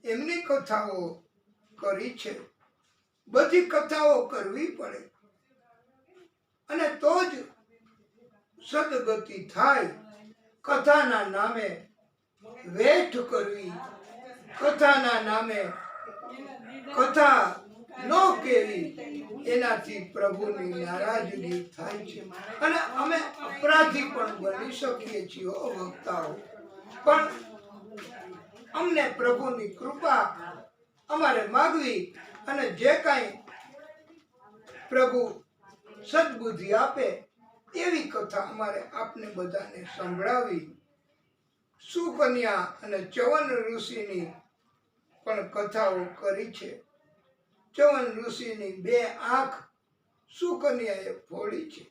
Speaker 1: એમની કથાઓ કરી છે. બધી કથાઓ કરવી પડે અને તો જ સદગતિ થાય. કથાના નામે વેઠ કરવી, કથાના નામે કથા ન કેવી, એનાથી પ્રભુની નારાજગી થાય છે. અને અમે અપરાધી પણ બની શકીએ છીએ ભક્તાઓ. પણ અમને પ્રભુની કૃપા અમારે માગવી અને જે કાંઈ પ્રભુ સદબુદ્ધિ આપે એવી કથા અમારે આપને બધાને સંભળાવી. સુકન્યા અને ચ્યવન ઋષિની પણ કથાઓ કરી છે. ચ્યવન ઋષિની 2 આંખ સુકન્યાએ ફોડી છે.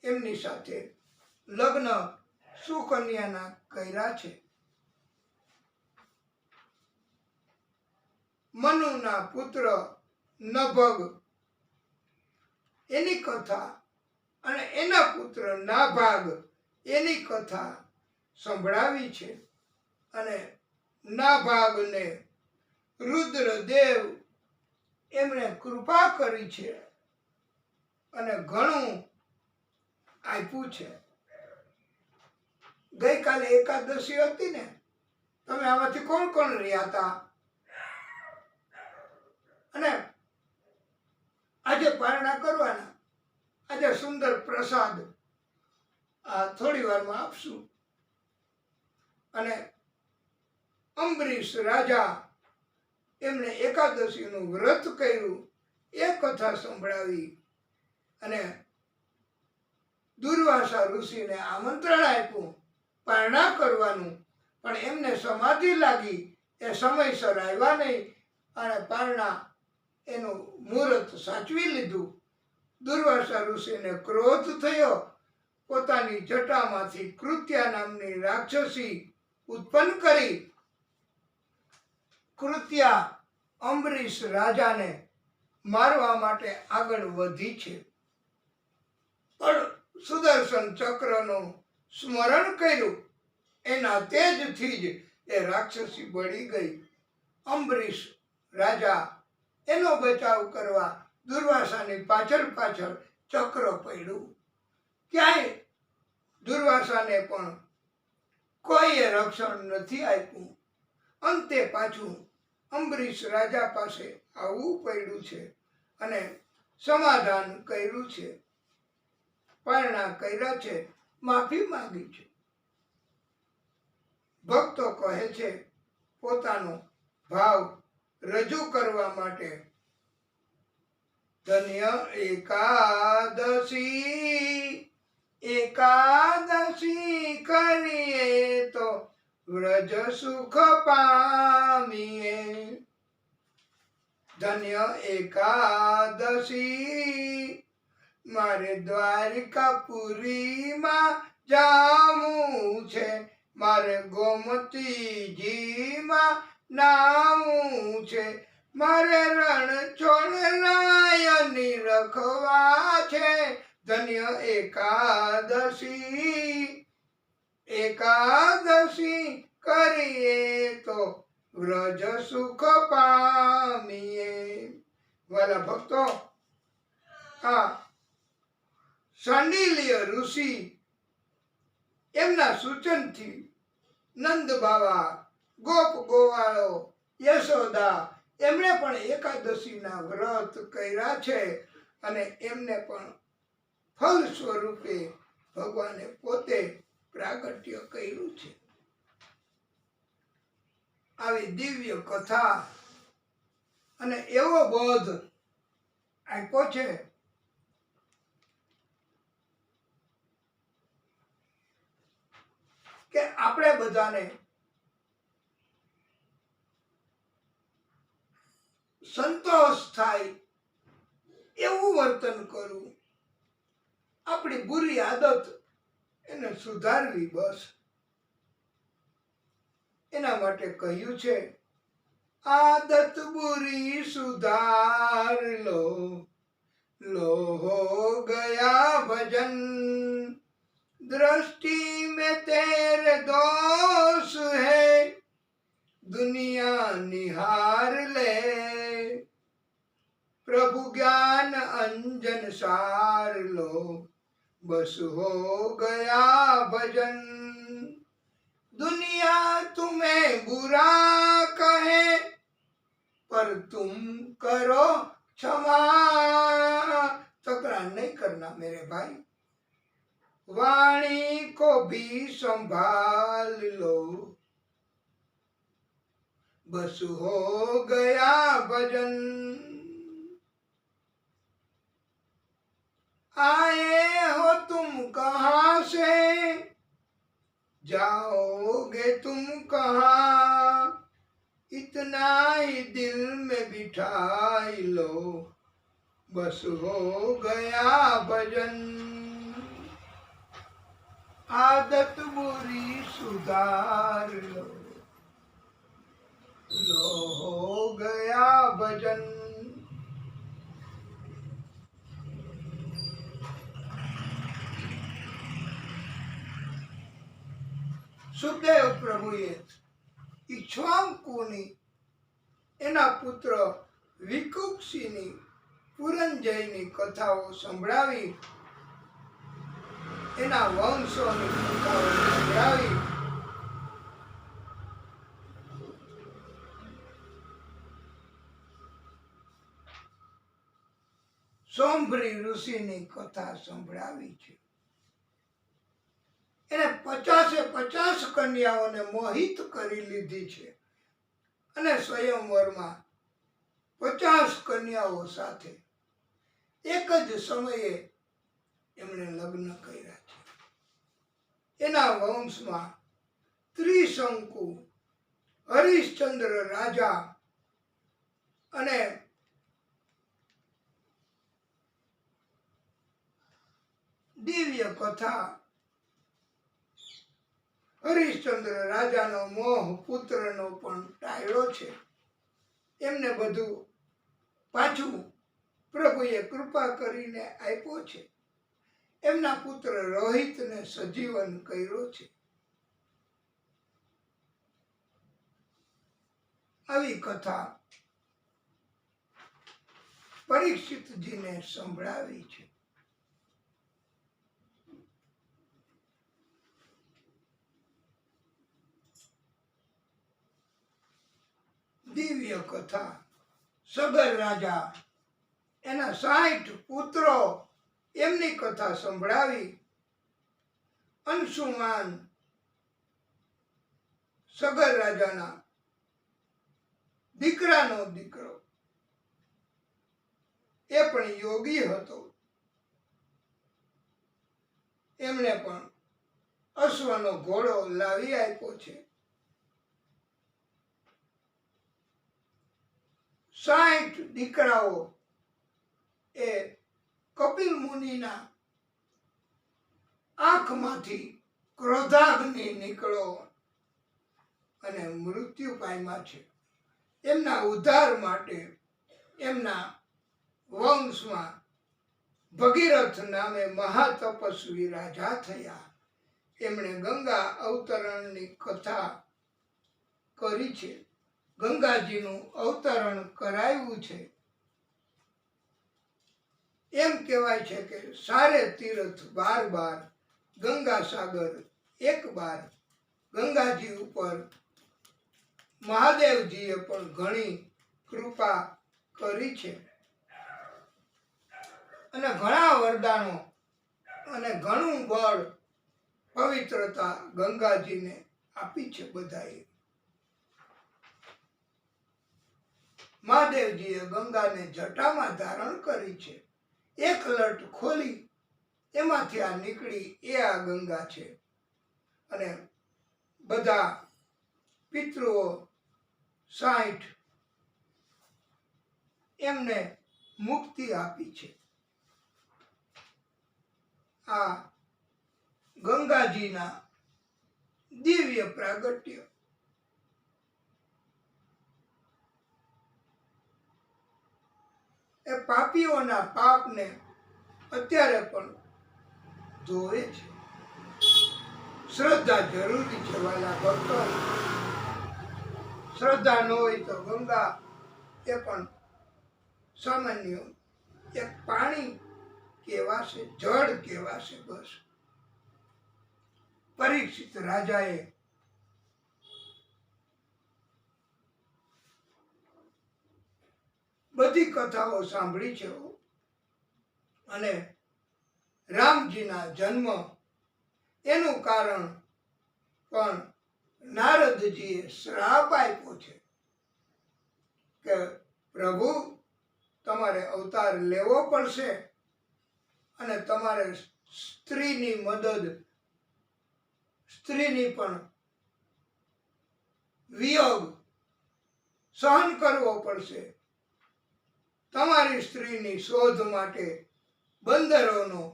Speaker 1: એમની સાથે લગ્ન સુકન્યાના કર્યા છે. મનુના પુત્ર નભગ, એની કથા અને એના પુત્ર નાભાગ, એની કથા સંભળાવી છે. અને નાભાગને રુદ્રદેવ એમણે કૃપા કરી છે અને ઘણું આપ્યું છે. ગઈકાલે એકાદશી હતી ને, તમે આમાંથી કોણ કોણ રહ્યા હતા? અને આજે પારણા કરવાના. આજે સુંદર પ્રસાદ થોડી વારમાં આપશું. અને અંબરીશ રાજા એમણે એકાદશીનું વ્રત કર્યું, એ કથા સંભળાવી. અને દુર્વાસા ઋષિને આમંત્રણ આપ્યું પારણા કરવાનું, પણ એમને સમાધિ લાગી, એ સમયસર આવ્યા નહીં અને પારણા એનું મુહૂર્ત સાચવી લીધું. દુર્વાસા ઋષિને ક્રોધ થયો. પોતાની જટામાંથી કૃત્યા નામની રાક્ષસી ઉત્પન્ન કરી. કૃત્યા અંબરીશ રાજાને મારવા માટે આગળ વધી છે, પણ સુદર્શન ચક્રનું સ્મરણ કર્યું. એના તેજથી જ એ રાક્ષસી બળી ગઈ. અંબરીશ રાજા એનો બચાવ કરવા દુર્વાસાની પાછળ પાછળ ચક્ર પડ્યું. ક્યાંય દુર્વાસાને પણ કોઈએ રક્ષણ નથી આપ્યું. અંતે પાછું અંબરીશ રાજા પાસે આવવું પડ્યું છે અને સમાધાન કર્યું છે, પારણા કર્યા છે, માફી માંગી છે. ભક્તો કહે છે પોતાનો ભાવ રજૂ કરવા માટે, ધન્ય એકાદશી, એકાદશી કરીએ તો વ્રજ સુખ પામીએ. ધન્ય એકાદશી, મારે દ્વારિકાપુરીમાં જાવું છે, મારે ગોમતીજીમાં નાવું છે, મારે રણછોડરાયની રખવા છે. ધન્ય એકાદશી, એકાદશી કરીએ તો વ્રજ સુખ પામીએ. વાલા ભક્તો, આ શાંડિલ્ય ઋષિ એમના સૂચનથી નંદ બાવા, ગોપ ગોવાળો, યશોદા એમણે પણ એકાદશીના વ્રત કર્યા છે અને એમને પણ ફળ સ્વરૂપે ભગવાને પોતે પ્રાગટ્ય કર્યું છે. આવી દિવ્ય કથા અને એવો બોધ આપ્યો છે કે આપણે બધાને સંતોષ થાય એવું વર્તન કરવું, આપણી બુરી આદત એને સુધારવી, બસ એના માટે કહ્યું છે, આદત બુરી સુધાર લો, લો હો ગયા ભજન, दृष्टि में तेरे दोष है, दुनिया निहार ले, प्रभु ज्ञान अंजन सार लो, बस हो गया भजन. दुनिया तुम्हें बुरा कहे पर तुम करो क्षमा. तकरार नहीं करना मेरे भाई, वाणी को भी संभाल लो, बस हो गया भजन. आए हो तुम कहाँ से, जाओगे तुम कहाँ, इतना ही दिल में बिठाई लो, बस हो गया भजन. आदत बुरी सुधार लो, लो हो गया भजन. સુખદેવ પ્રભુએ ઈક્ષ્વાકુની એના પુત્ર વિકુક્ષીની પુરંજયની કથાઓ સંભળાવી, એના વંશોની કથાઓ સંભળાવી, સોમભરી ઋષિની કથા સંભળાવી છે. એને 50 કન્યાઓને મોહિત કરી લીધી છે અને સ્વયંવરમાં 50 કન્યાઓ સાથે એક જ સમયે એમણે લગ્ન કર્યા છે. એના વંશમાં ત્રિશંકુ, હરિશ્ચંદ્ર રાજા અને દિવ્ય કથા, હરિશ્ચંદ્ર રાજાનો મોહ પુત્રનો પણ ટાળ્યો છે. એમને બધું પાછું પ્રભુએ કૃપા કરીને આપ્યો છે. એમના પુત્ર રોહિતને સજીવન કર્યો છે. આવી કથા પરીક્ષિતજીને સંભળાવી છે. દિવ્ય કથા. સગર રાજા એના 60 પુત્રો એમની કથા સંભળાવી. અંશુમાન સગર રાજાના દીકરાનો દીકરો, એ પણ યોગી હતો. એમણે પણ અશ્વનો ઘોડો લાવી આપ્યો છે. 60 દીકરાઓ એ કપિલ મુનિના આંખમાંથી ક્રોધાગ્નિ નીકળો અને મૃત્યુ પામ્યા છે. એમના ઉદ્ધાર માટે એમના વંશમાં ભગીરથ નામે મહાતપસ્વી રાજા થયા. એમણે ગંગા અવતરણની કથા કરી છે. ગંગાજીનું અવતરણ કરાવ્યું છે. એમ કહેવાય છે કે સારે તીર્થ 12 ગંગા સાગર 1 ગંગાજી ઉપર મહાદેવજીએ પણ ઘણી કૃપા કરી છે અને ઘણા વરદાનો અને ઘણું બળ પવિત્રતા ગંગાજીને આપી છે. બધાએ મહાદેવજીએ ગંગાને જટામાં ધારણ કરી છે. એક લટ ખોલી એમાંથી આ નીકળી, એ આ ગંગા છે. અને બધા પિતૃઓ 60 એમને મુક્તિ આપી છે. આ ગંગાજીના દિવ્ય પ્રાગટ્ય. એ પાપીઓના પાપને અત્યારે પણ ધોવે છે. શ્રદ્ધા જરૂરી છે વાલા ભક્તો. શ્રદ્ધા ન હોય તો ગંગા એ પણ સામાન્ય એક પાણી કહેવાશે, જળ કહેવાશે. બસ પરીક્ષિત રાજાએ બધી કથાઓ સાંભળી છે અને રામજીના જન્મ એનું કારણ પણ નારદજીએ શ્રાપ આપ્યો છે કે પ્રભુ તમારે અવતાર લેવો પડશે અને તમારે સ્ત્રીની મદદ, સ્ત્રીની પણ વિયોગ સહન કરવો પડશે. તમારી સ્ત્રીની શોધ માટે બંદરોનો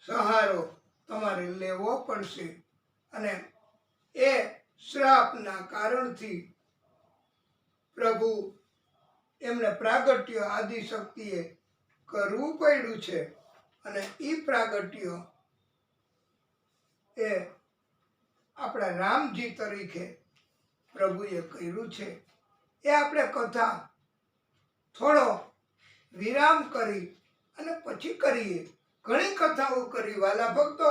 Speaker 1: સહારો તમારે લેવો પડશે. અને એ શ્રાપના કારણથી પ્રભુ એમને પ્રાગટ્ય આદિશક્તિએ કરવું પડ્યું છે. અને એ પ્રાગટ્ય એ આપણા રામજી તરીકે પ્રભુએ કર્યું છે. એ આપણે કથા થોડો વિરામ કરી અને પછી કરીએ. ઘણી કથાઓ કરી વાલા ભક્તો.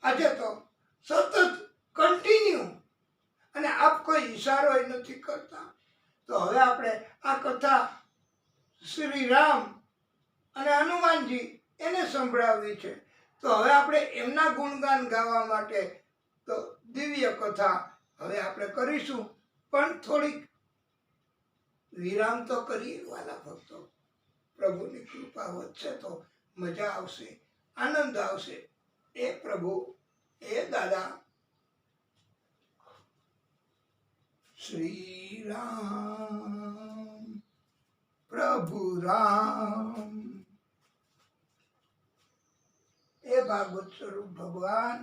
Speaker 1: આજે તો સતત કન્ટિન્યુ, અને આપ કોઈ ઈશારો નથી કરતા. તો હવે આપણે આ કથા શ્રી રામ અને હનુમાનજી એને સંભળાવવી છે. તો હવે આપણે એમના ગુણગાન ગાવા માટે તો દિવ્ય કથા હવે આપણે કરીશું, પણ થોડીક વિરામ તો કરીએ વાલા ભક્તો. પ્રભુની કૃપા વધશે તો મજા આવશે, આનંદ આવશે. એ પ્રભુ, એ દાદા. શ્રી રામ પ્રભુ રામ, એ ભાગવત સ્વરૂપ ભગવાન